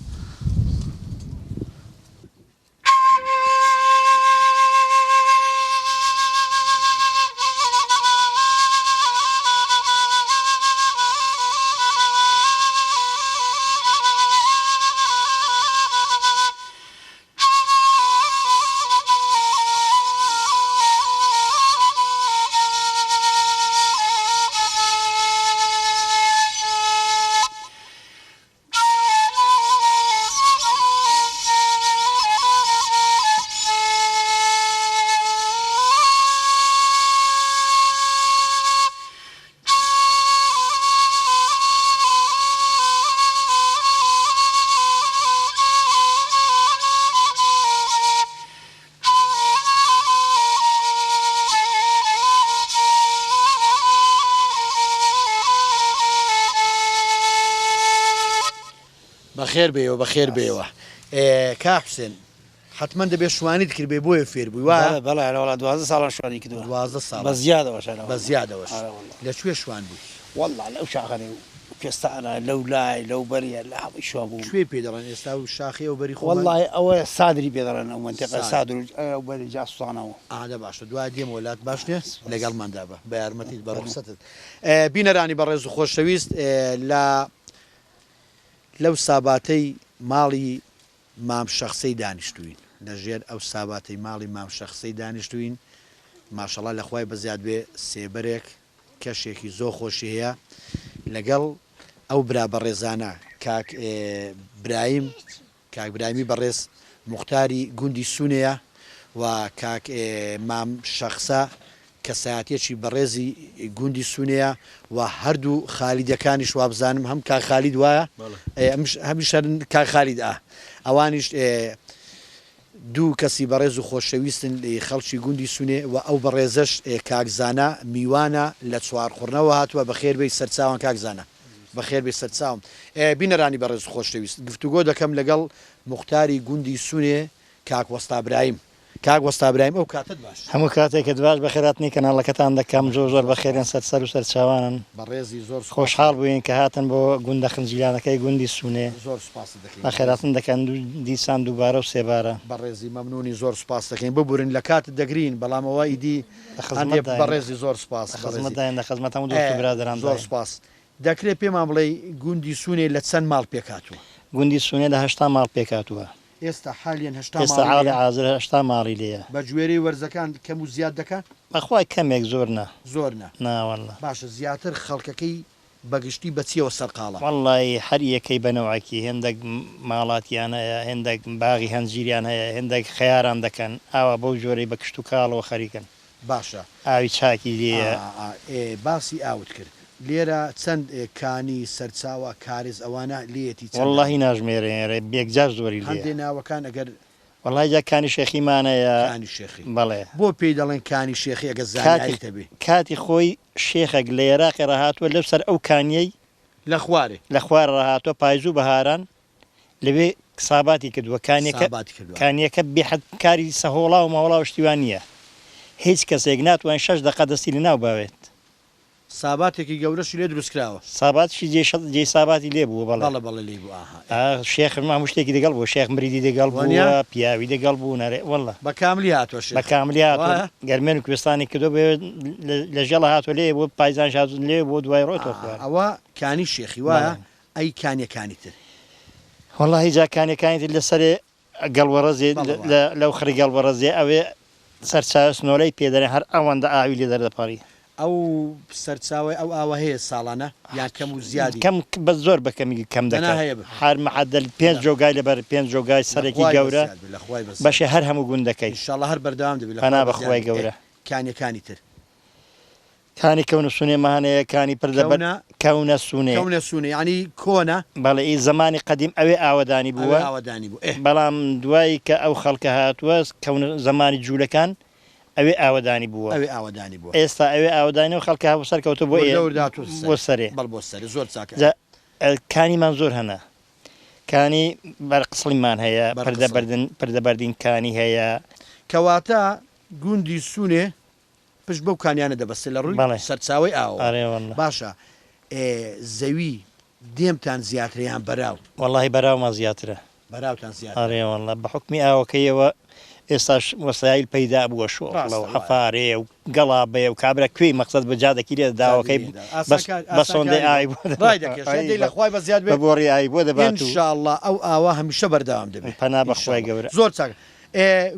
بەخێر بێەوە بەخێر بێەوە کاحسێن حتمما دەبێت شوانیت کرد بێ بۆیە فێر بووی وایە بەڵێ وڵات 12 ساڵان شوانی کردووە 12 ساڵ بە زیادەوەش بە زیادەوەش لەکوێ شوان بووی والله لەو شاخانەی پێستانە لەو لای لەو بەریە لە هەمووی شوا بوو کوێ پێ دەڵێن ئێستا و شاخی و بەری خۆ والله ئەوە سادری پێ دەڵێن ئەو منتیقە سادر و بەری جاسوسانەوە ئادە باشە دوای دێم وڵات باش نیە لەگەڵماندا بە بە یارمەتیت بە ڕوخسەتت بینەرانی بەڕێز و خۆشەویست لەو ساباتەی ماڵی مام شەخسەی دانیشتوین لەژێر ئەو ساباتەی ماڵی مام شەخسەی دانیشتوین ماشەڵا لەخوای بەزیاد بێ سێبەرێک کەشێکی زۆر خۆشی هەیە لەگەڵ ئەو برا بەڕێزانە کاک برایمی بەڕێز موختاری گوندی سوونەیە و کاک مام شەخسە کەسایەتێکی بەڕێزی گوندی سوونەیە و هەردوو خالیدەکانیش وابزانم هەم کاک خالید وایە هەمیش کاک خالید ئەوانیش دوو کەسی بەڕێز و خۆشەویستن خەڵکی گوندی سوونێ و ئەو بەڕێزەش کاکزانە میوانە لە چوارخوڕنەوە هاتووە بەخێر بێی سەرچاوان کاکزانە بەخێر بێ سەرچاوم بینەرانی بەڕێز خۆشەویست گفتوگۆ دەکەم لەگەڵ موختاری گوندی سوونێ کاک وەستابراهیم کاک وەستابراهیم ئەو کاتت باش هەموو کاتێکت باش بەخێراتنی کەناڵەکەتان دەکەم زۆر بەخێرن سەر و سەرچاوانن بەڕێزی زۆر خۆشحاڵ بووین کە هاتن بۆ گوندە خنجیلانەکەی گوندی سوونێ زۆر سپاس دەکەین بەخێراتن دەکەن دیسان دووبارە و سێبارە بەڕێزی مەمنونی زۆر سپاس دەکەین ببورن لە کاتت دەگرین بەڵام ئەوە ئیدی بەڕێزی زۆر سپاس خزمەتداین لە خزمەت هەموو دۆست و برادران زۆر سپاس دەکرێت پێمان بڵێ گوندی سوونێ لە چەند ماڵ پێکاتوە گوندی سوونێ لە 8 ماڵ پێکاتوە ئێستا حالیان ئێستا عاڵی حازر 8 ماڵی لێیە بە گوێرەی وەرزەکان کەم و زیاد دەکات بەخوای کەمێک زۆر زۆر ناوەڵە باشە زیاتر خەڵکەکەی بەگشتی بەچیەوە سەرقاڵە والله هەر یەکەی بەنەوەکی هێندێک ماڵاتیان هەیە هێندێک باغی هەنجیریان هەیە هێندێک خەیاران دەکەن ئاوا بەو جۆرەی بە کشت و کاڵەوە خەریکن باشە ئاوی چاکی لێە باسی ئاوت کرد لێرە چەند کانی سەرچاوە کارێز ئەوانە لێتی واللهی ناژمێرێ بێکجار زۆری لێ هەندێک ناوەکان ئەگەر والله جا کانی شێخیمانەیە کانی شێخی بەڵێ بۆ پێی دەڵێن کانی شێخی ئەگە زانایت هەبێ کاتی خۆی شێخێک لە عێراقی ڕاهاتووە لەو سەر ئەو کانیەی لە خوارێ لە خوار ڕاهاتوە پایزوو بەهاران لەوێ ساباتی کردووە کانیەکە بێحەد کاری سەهۆڵا و ماوەڵا و شتیوان نییە هیچ کەسێک ناتوان 6 دقە دەستی لە ناو باوێت ساباتێکی گەورەشی لێ دروستکراوە ساباتشی جێ ساباتی لێ بوو بەڵە بەڵە لێ بوو شێخ هەموو شتێکی دەگەڵ بوو شێخ مریدی دەگەڵ بووە پیاوی دەگەڵ بوو نەرێ وەڵڵە بە کاملی هاتوە بە کاملی هاتووە گەرمێن و کوێستانی کردو بێ لە ژێڵە هاتووە لێ بۆ پایزان شازون لێ بۆ دوای ڕۆیتەوە خوار ئەوە کانی شێخی وایە ئەی کانیەکانی تر وەڵڵهی جا کانیەکانی تر لەسەرێ گەڵوەڕەزێ لەو خڕی گەڵوەڕەزێ ئەوێ سەرچاوە سنۆلەی پێدەنێ هەر ئەوەندە ئاوی لێ دەردەپەڕی ئەو سەرچاوی ئەو ئاوە هەیە ساڵانە یان کەم و زیادی کەم بە زۆر بەکەمی کەم دەکات هەر مەعەدەل 5 جۆگای لەبەر 5 جۆگای سەرێکی گەورە بەشێ هەر هەموو گوندەکەی ئینشاڵڵا هەر بەردەوام دەبێت پەنا بەخوای گەورە کانیەکانی تر کانی کەون و سونێ مەهانەیە کانی پڕ لەبەر کەونە سونێ ینی کۆنە بەڵێ ئی زمانی قەدیم ئەوێ ئاوەدانی بووە بەڵام دوایی کە ئەو خەڵکە هاتووە کەون زمانی جوولەکان ئەوێ ئاوەدانی بووە ئێستا ئەوێ ئاوەدانی و خەڵکە هەبوو سەرکەوتە بۆ سەرێ کانیمان زۆر هەنا کانی بەرقسڵیمان هەیە پردەبەردین کانی هەیە کەواتە گوندی سونێ پشت بەو کانیانە دەبەستێ لە ڕووی سەرچاوی ئاوە باشە زەوی دێمتان زیاتریان بەراو وەڵڵهی بەراومان زیاترە بەراوتان زیاتر وەڵڵە بە حکمی ئاوەکەیەوە ئێستاش وەسایل پەیدا بووە شۆڵە و حەفارێ و گەڵابێ و کابرا کوێی مەقسەد بە جادێکی لێ داوەکەی بە سۆندەی ئای لەخوای بە زیاد بە بۆڕی ئای بۆ دەبات ئینشاءڵڵا ئەو ئاوا هەمیشە بەردەوام دەبێت پەنا بەخوای گەورە زۆر چاک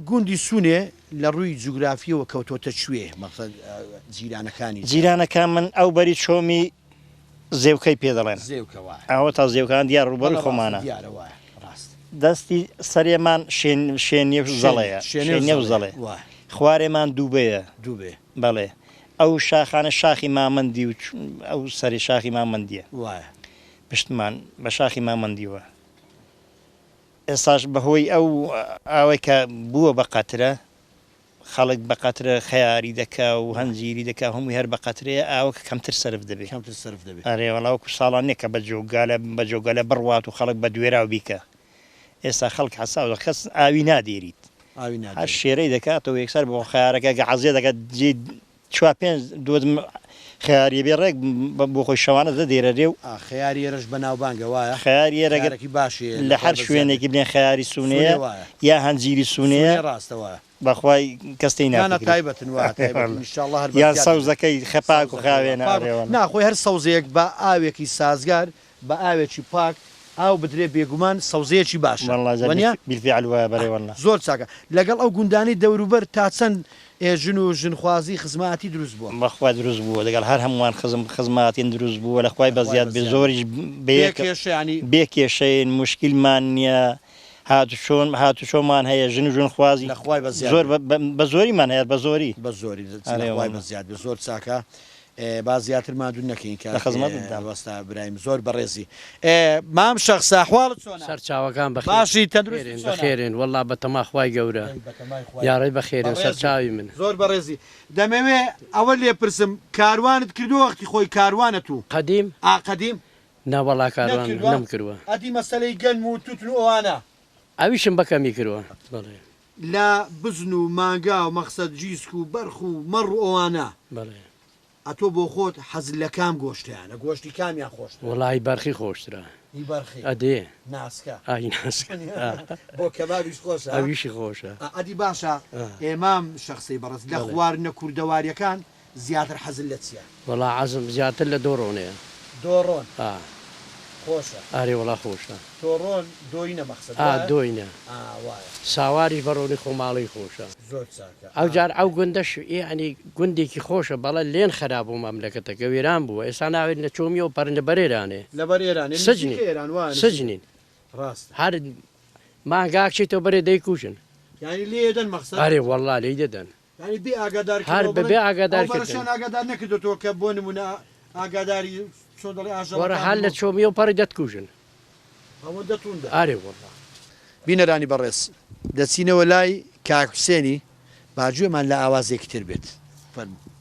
گوندی سونێ لە ڕووی جوگرافیەوە کەوتۆتە کوێ مەقسەد جیرانەکان من ئەو بەری چۆمی زێوکەی پێ دەڵێن ئەوە تا زێوکان دیار ڕوبەر خۆمانە دەستی سەرێمان شێنیە زەڵەیە شێنیە و زەڵێ خوارێمان دووبەیە بەڵێ ئەو شاخانە شاخی مامەندی و ئەو سەری شاخی مامەندیە پشتمان بە شاخی مامەندیوە ئێستاش بەهۆی ئەو ئاوەی کە بووە بە قەترە خەڵک بە قەترە خەیاری دەکا و هەنجیری دەکا هەمووی هەر بە قەترەیە ئاوە کەمتر سرف دەبێت ئەرێوەڵاوکو ساڵانێکە بە جۆگالە بڕوات و خەڵک بە دوێراو بیکە ئێستا خەڵک حساوە کەس ئاوی نادێریت هەر شێرەی دەکاتەوە یەکسەر بۆ خیارەکە گەعەزێ دەکات چوا پێنج دۆدم خیاری بێ ڕێک بۆ خۆی شەوانە دەدێرەرێ و خیاریێرەش بەناوبانگە وایە خیاریێرەگەرێکی باشی لە هەر شوێنێکی بڵێن خیاری سونەیە یا هەنجیری سونەیە ڕاستەوە بەخوای کەستەی تایبەتن یان سەوزەکەی خەپاک و خاوێنە ناخۆی هەر سەوزەیەک بە ئاوێکی سازگار بە ئاوێکی پاک ئاو بدرێ بێگومان سەوزەیەکی باشە زۆر چاکە لەگەڵ ئەو گوندانی دەوروبەر تا چەند ژن و ژنخوازی خزمەتی دروست بووە بەخوای دروست بووە لەگەڵ هەر هەمووان خزمەتین دروست بووە لەخوای بەزیاد بێ زۆریش بێکێشەین مشکلمان نییە هاتوشۆمان هەیە ژن و ژنخوازی زۆر بە زۆریمان هەیە بە زۆری بەزیاد زۆر چاکە با زیاتر مادوو نەکەین کە خزمەتوەستا برایم زۆر بەڕێزی مام شەخسا حواڵت سەرچاوەکان باشی بەخێرن وەڵا بە تەماخوای گەورە یاڕێ بەخێرن سەرچاوی من زۆر بەڕێزی دەمەوێ ئەوە لێ پرسم کاروانت کردو وەختی خۆی کاروانە تو قەدیم قەدیم ناوەڵا کاروان نەم کردووە ئەدی مەسەلەی گەلم و توتن و ئەوانە ئەویشم بەکەمی کردووە لە بزن و مانگا و مەقسەد جیسک و بەرخ و مەڕ و ئەوانە ئەتۆ بۆ خۆت حەز لە کام گۆشتیانە گۆشتی کامیان خۆشت وەڵی بەرخی خۆشترا ئەدێ ناسکە بۆ کەبابیش خۆشە ئەویشی خۆشە ئەدی باشە ئێمام شەخسی بەڕست لە خواردنە کوردەواریەکان زیاتر حەزل لە چیە وەڵا عەزم زیاتر لە دۆڕۆنەیە دۆڕۆن ئاری وڵا خۆشە تۆڕۆن دۆینە مەخسەد دۆینە ساواری بەڕۆنی خۆماڵی خۆشە ئەو جار ئەو گوندەش ینی گوندێکی خۆشە بەڵە لێن خراپ بوو مەملەکەتەکە وێران بووە ئێستا ناوێت لە چۆمی و پەرندە بەرێرانێ سجنین هەر ماگاکچێتەوە بەرێ دەیکوژن ئارێ وەڵا لی دەدەن هەر بەبێ ئاگادارکردن ئاگادار نەکردێتەوە کە بۆ نمونە ئاگاداری وەرە هەر لە چۆمی و پەڕی دەتکوژن ئارێ وەڵا بینەرانی بەڕێز دەچینەوە لای کاکوسێنی باجوێمان لە ئاوازێکی تر بێت فەرموو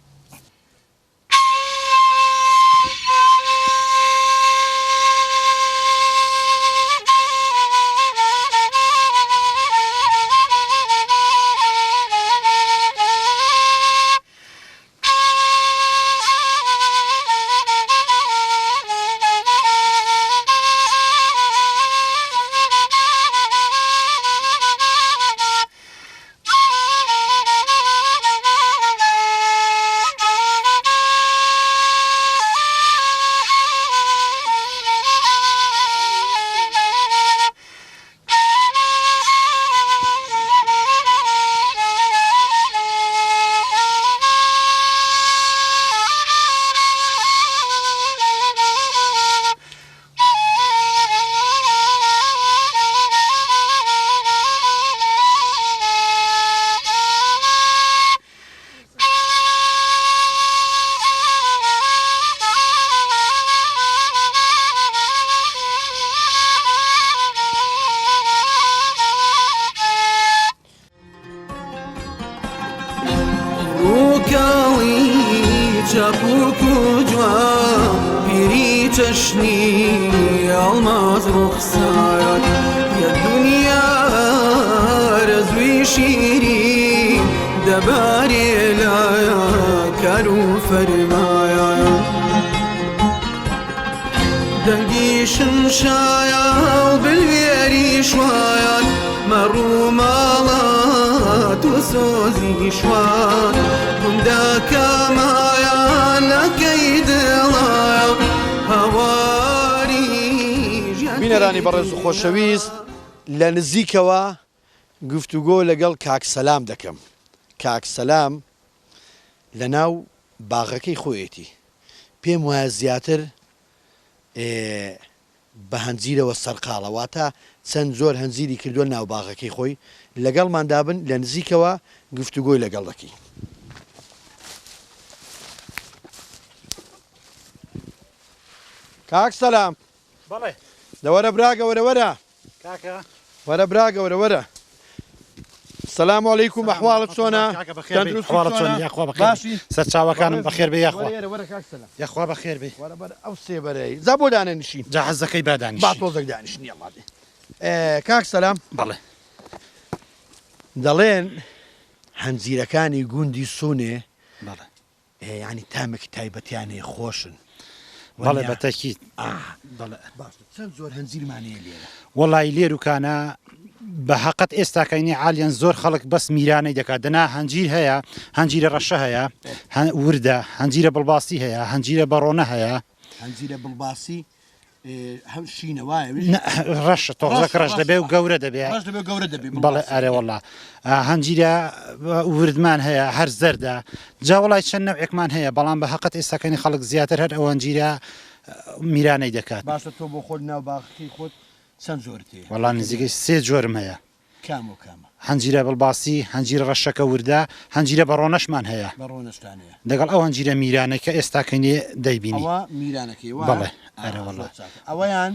چاپوک و جوان پیری چشنی ئەڵماز ڕوخسار یە دنیا رەزوی شیرین دەبارێ لایە کار و فەرمایە دەنگی شمشایە و بلوێری شوایان مەڕوو ماڵات و سۆزی شوان گوندەکەمایان لەکەی دڵایە هەواری بینەرانی بەڕێز و خۆشەویست لە نزیکەوە گفتوگۆ لەگەڵ کاکسەلام دەکەم. کاکسەلام لە ناو باغەکەی خۆیەتی پێم وایە زیاتر بە هەنجیرەوە سەرقاڵەواتە چەند زۆر هەنجیری کردووە ناو باغەکەی خۆی لەگەڵماندابن لە نزیکەوە گفتوگۆی لەگەڵ دەکەی. کاکسەلام بەڵێ لەوەرە براگە وەرەوەرە کاکە وەرە براگە وەرەوەرە سلام علیکم ئەحواڵت چۆنە؟ سەر چاوەکانم بەخێر بێ یاخوا بەخێر بێ ئەو سێبەرەی زە بۆ دانەنشین جا حەزەکەی بادانیش با تۆزێک دانیشتنی ئەڵادێ کاکسەلام بەڵێ دەڵێن هەنجیرەکانی گوندی سوونێ بەڵێ ینی تامێکی تایبەتیانەیە خۆشن بەڵێ بەتەکیت چەند زۆر هەنجیرمانەیە لێرە وەڵی لێروکانە بە حەقەت ئێستاکەینی عالیان زۆر خەڵک بەس میرانەی دەکات دەنا هەنجیر هەیە هەنجیرە ڕەشە هەیە وردە هەنجیرە بڵباسی هەیە هەنجیرە بەڕۆنە هەیە هەنجیرە بڵباسی هەم شینە وایە ڕەشە تۆزەک ڕەش دەبێ و گەورە دەبێ بەڵێ ئەرێوەڵا هەنجیرە وردمان هەیە هەر زەردە جاوەڵای چەند نەوعێکمان هەیە بەڵام بە حەقەت ئێستاکەنی خەڵک زیاتر هەر ئەو هەنجیرە میرانەی دەکات باشە تۆ بۆ خۆت ناو باغەکەی خۆت چەند زۆر تێ وەڵام نزیکەی سێ جۆرم هەیە کام و کامە هەنجیرە بڵباسی هەنجیرە ڕەشەکە وردە هەنجیرە بەڕۆنەشمان هەیە بەڕۆنەشتانەیە دەگەڵ ئەو هەنجیرە میرانەکە ئێستاکەنی دەیبینی میرانەکەی بەڵێ ئەرەوەڵا ئەوەیان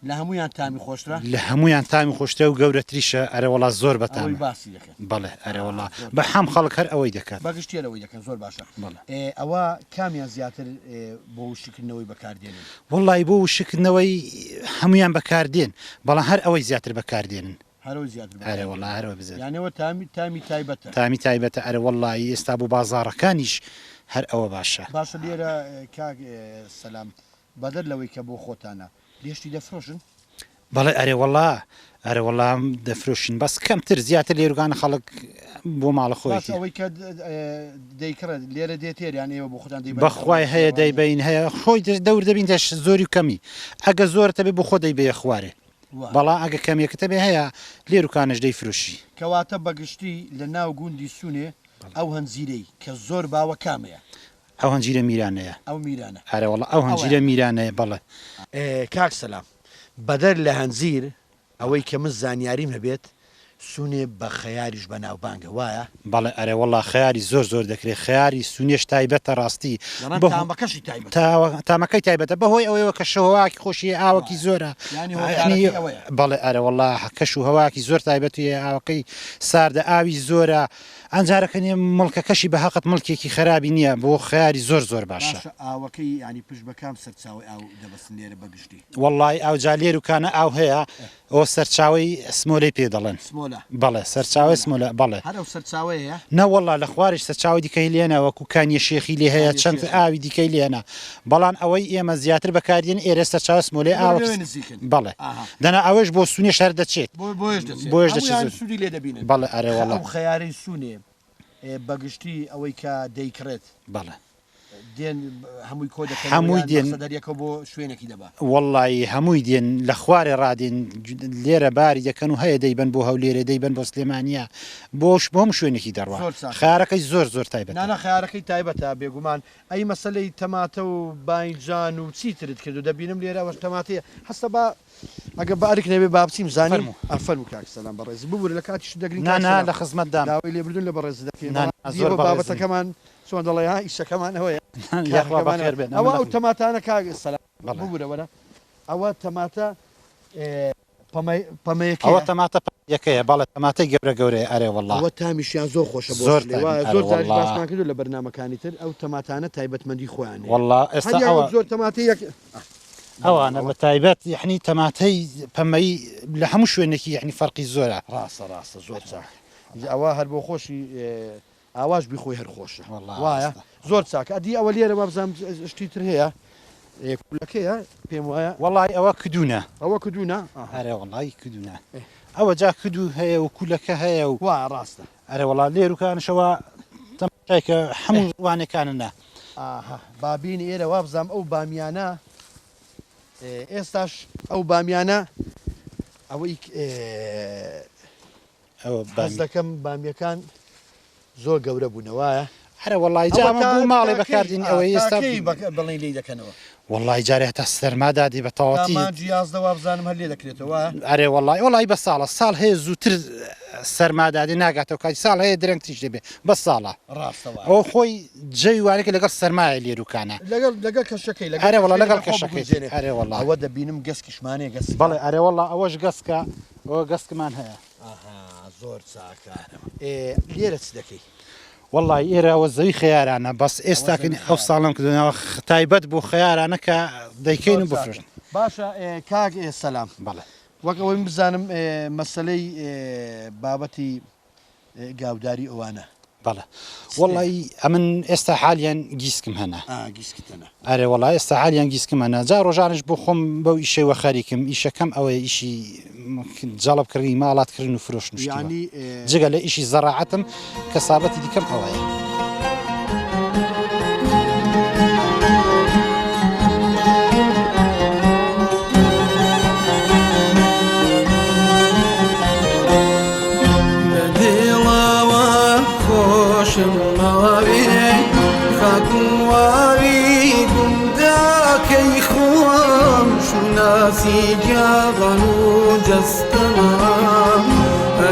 لە هەمویان تامی خۆشترا لە هەمویان تامی خۆشتە و گەورەتریشە ئەرەوەڵا زۆر بەتامی باسی دەکەن بەڵێ ئەرەوەڵا بە هەم خەڵک هەر ئەوەی دەکات بەگشتێرەوەی دەکەن زۆر باشە ئەوە کامیان زیاتر بۆ وشکردنەوەی بەکاردێنن وڵی بۆ وشکردنەوەی هەمویان بەکاردێن بەڵام هەر ئەوەی زیاتر بەکاردێنن ئەرەوەڵا هەرەوە بزێت یانەوە تامی تایبەتە تامی تایبەتە ئەرەوەڵی ئێستا بۆ بازاڕەکانیش هەر ئەوە باشە باشە لێرە کاک سەلام بەدەر لەوەی کە بۆ خۆتانە لێشتی دەفرۆشن بەڵێ ئەرێ وەڵام دەفرۆشین بەس کەمتر زیاتر لێرگانە خەڵک بۆ ماڵە خۆی ئەوەی کە دەیکڕێت لێرە دێتێریان ئێوە بۆ خۆتان بەخوای هەیە دەیبین هەیە خۆی دەور دەبین دەش زۆری و کەمی ئەگە زۆرتە بێ بۆ خۆ دەیبێ خوارێ بەڵام ئەگە کەمیەکەتە بێ هەیە لێروکانش دەیفرۆشی کەواتە بەگشتی لە ناو گوندی سوونێ ئەو هەنجیرەی کە زۆر باوە کامەیە ئەو هەنجیرە میرانەیە ئەو میرانە هەرەوەڵ ئەو هەنجیرە میرانەیە بەڵێ کاک سەلام بەدەر لە هەنجیر ئەوەی کە من زانیاریم هەبێت سوونێ بە خەیاریش بە ناوبانگە وایە بەڵێ ئەرێ وەڵا خەیاری زۆر دەکرێت خەیاری سونێش تایبەتە ڕاستی تامەکەشی تایبەت تامەکەی تایبەتە بەهۆی ئەوەیەوە کە شەواکی خۆشی ئاوەکی زۆرە بەڵێ ئەرە وەڵا کەش و هەواکی زۆر تایبەتیە ئاوەکەی ساردە ئاوی زۆرە ئەنجارەکەنی مڵکەکەشی بە حەقت مڵکێکی خراپی نییە بۆ خەیاری زۆر باشە ئاوەکەی ینی پشت بەکام سەرچاوی ئاو دەبەستن لێرە بەگشتی وەڵی ئاو جالێروکانە ئاو هەیە ئەو سەرچاوی سمۆلەی پێ دەڵێن بەڵێ سەرچاوی سمۆلە بەڵێ هەرو سەرچاوەیە نەوەڵا لە خوارش سەرچاوی دیکەی لێنە وەکو کانیە شێخی لێ هەیە چەند ئاوی دیکەی لێنە بەڵام ئەوەی ئێمە زیاتر بەکاردێن ئێرە سەرچاوە سمۆلەی ئاو بەڵێ دەنا ئەوەش بۆ سونێ شەر دەچێت بۆش دەچێت سوودی لێ دەبینن بەڵێ ئەرێ وەڵا خەیاری سوونێ بەگشتی ئەوەی کە دەیکڕێت بەڵێ دێن هەمووی کۆ هەمووی دێن دەریەکە بۆ شوێنێکی دەبا وەڵی هەمووی دێن لە خوارێ ڕادێن لێرە باری دەکەن و هەیە دەیبن بۆ هەولێرە دەیبن بۆ سلێمانیا بۆش بۆم شوێنێکی دەڕوا خارەکەی زۆر تایبەت نانە خیارەکەی تایبەتە بێگومان ئەی مەسلەی تەماتە و باینجان و چیترت کرد و دەبینم لێرە وەش تەماتەیە هەستە بە ئەگە بارێک نەبێ با بچیم زانیم ئەفەرمو کاک سەلام بەڕێز ببوورە لە کاتیش دەگرین نانا لە خزمەتدام داوای لێبردون لە بەڕێز دەکەین زۆر بابەتەکەمان چۆن دەڵێ ها ئیشەکەمان ئەوەیە ئەوە ئەو تەماتانە کاک سەلام ببوورە وەرە ئەوە تەماتە پەمەیەکە ئەوە تەماتە یەکەیە باڵێ تەماتەی گەورەیە ئەرێ وەڵا ئەوە تامیشیان زۆر خۆشە زۆر زۆر باسمان کردو لە بەرنامەکانی تر ئەو تەماتانە تایبەتمەندی خۆیان وەڵا ئێستا ئەوە زۆر تەماتی ئەوانە بە تایبەت یعنی تەماتەی پەمەی لە هەموو شوێنێکی یعنی فەرقی زۆرە ڕاستە زۆر چاک ئەوە هەر بۆ خۆشی ئاواش بیخۆی هەر خۆشە وایە زۆر چاک ئەدی ئەوە لێرە بابزانام شتی تر هەیە کولەکەیە پێم وایە وەڵی ئەوە کدوونە ئەوە کدوونە هەرێ وەڵی کدوونە ئەوە جا کدو هەیە و کولەکە هەیە و وا ڕاستە ئەرێ وەڵا لێروکانشەوە تەماشایکە هەموو وانەکانە بابینی ئێرە وابزانام ئەو بامیانە ئێستاش ئەو بامیانە ئەوەی باز دەکەم بامیەکان زۆر گەورە بوونەوەیە هەرە وەڵی جامە بوو ماڵی بەکاردین ئەوەی ئێستا بڵێ لی دەکەنەوە وەڵی جارێ هەتا سەرمادادی بە تەواتی جیازدەوا بزانم هەر لێ دەکرێتەوە ئەرێ وەڵی بە ساڵ هەیە زووتر سەرمادادی ناگاتەوە کاتی ساڵ هەیە درەنگ تیش دەبێ بە ساڵە ئەو خۆی جێوانێکە لەگەڵ سەرمایە لێروکانە لەگەڵ کەشەکەی ئەرێ وەڵا لەگەڵ کەشەکەی ئەرێ وەڵا ئەوە دەبینم گەسکیشمانەیە گەس بەڵێ ئەرێ وەڵا ئەوەش گەسکە ئەوە گەسکمان هەیە زۆر چاکە لێرە چ دەکەی وەڵی ئێرەوە زەوی خەیارانە بەس ئێستاکەنی ئەو ساڵم کردنەوە تایبەت بۆ خەیارانە کە دەیکەین و بفرن باشە کاک سەلام بەڵێ وەک ئەوەی بزانم مەسلەی بابەتی گاوداری ئەوانە بەڵێ وەڵی ئەمن ئێستا حالیان گیسکم هەنا ئەرێ وەڵی ئێستا حالیان گیسکم هەنا جا ڕۆژانش بۆ خۆم بەو ئیشەوە خەریکم ئیشەکەم ئەوەیە ئیشی جەڵبکردنی ماڵاتکردن و فرۆشتن جگە لە ئیشی زەراعەتم کەسابەتی دیکەم ئەوەیە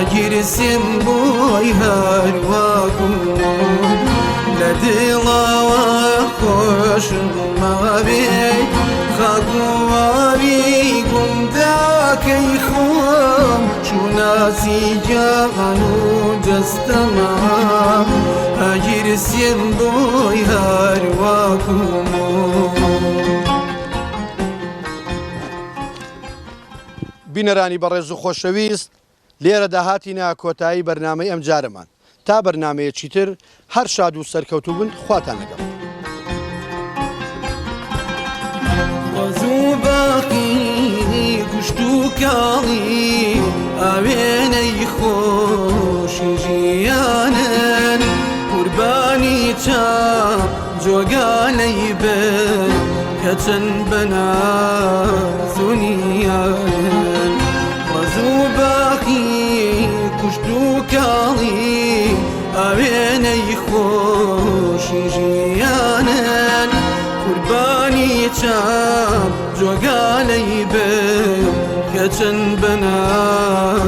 ئەگیرسێن بۆی هەرواکم لە دڵاوە خۆشم مەوێ خاکوواوی گونداکەی خۆم چوناسی جاغان و جەستەما ئەگیرسێن بۆی هەرواکم بینەرانی بەڕێز و خۆشەویست لێرە داهاتینە کۆتایی بەرنامەی ئەم جارەمان تا بەرنمەیەکی تر هەر شاد و سەرکەوتوو بن خواتان لەگەڵ وەزوو باقی گوشت و کاڵی ئاوێنەی خۆشی ژیانن قوربانی چاو جۆگانەی بن کە چەند بەنازونیانن ڕەز و باخی کوشت و کاڵی ئاوێنەی خۆشی ژیانن قوربانی چاو جۆگانەی بن کە چەند بەنازونیانن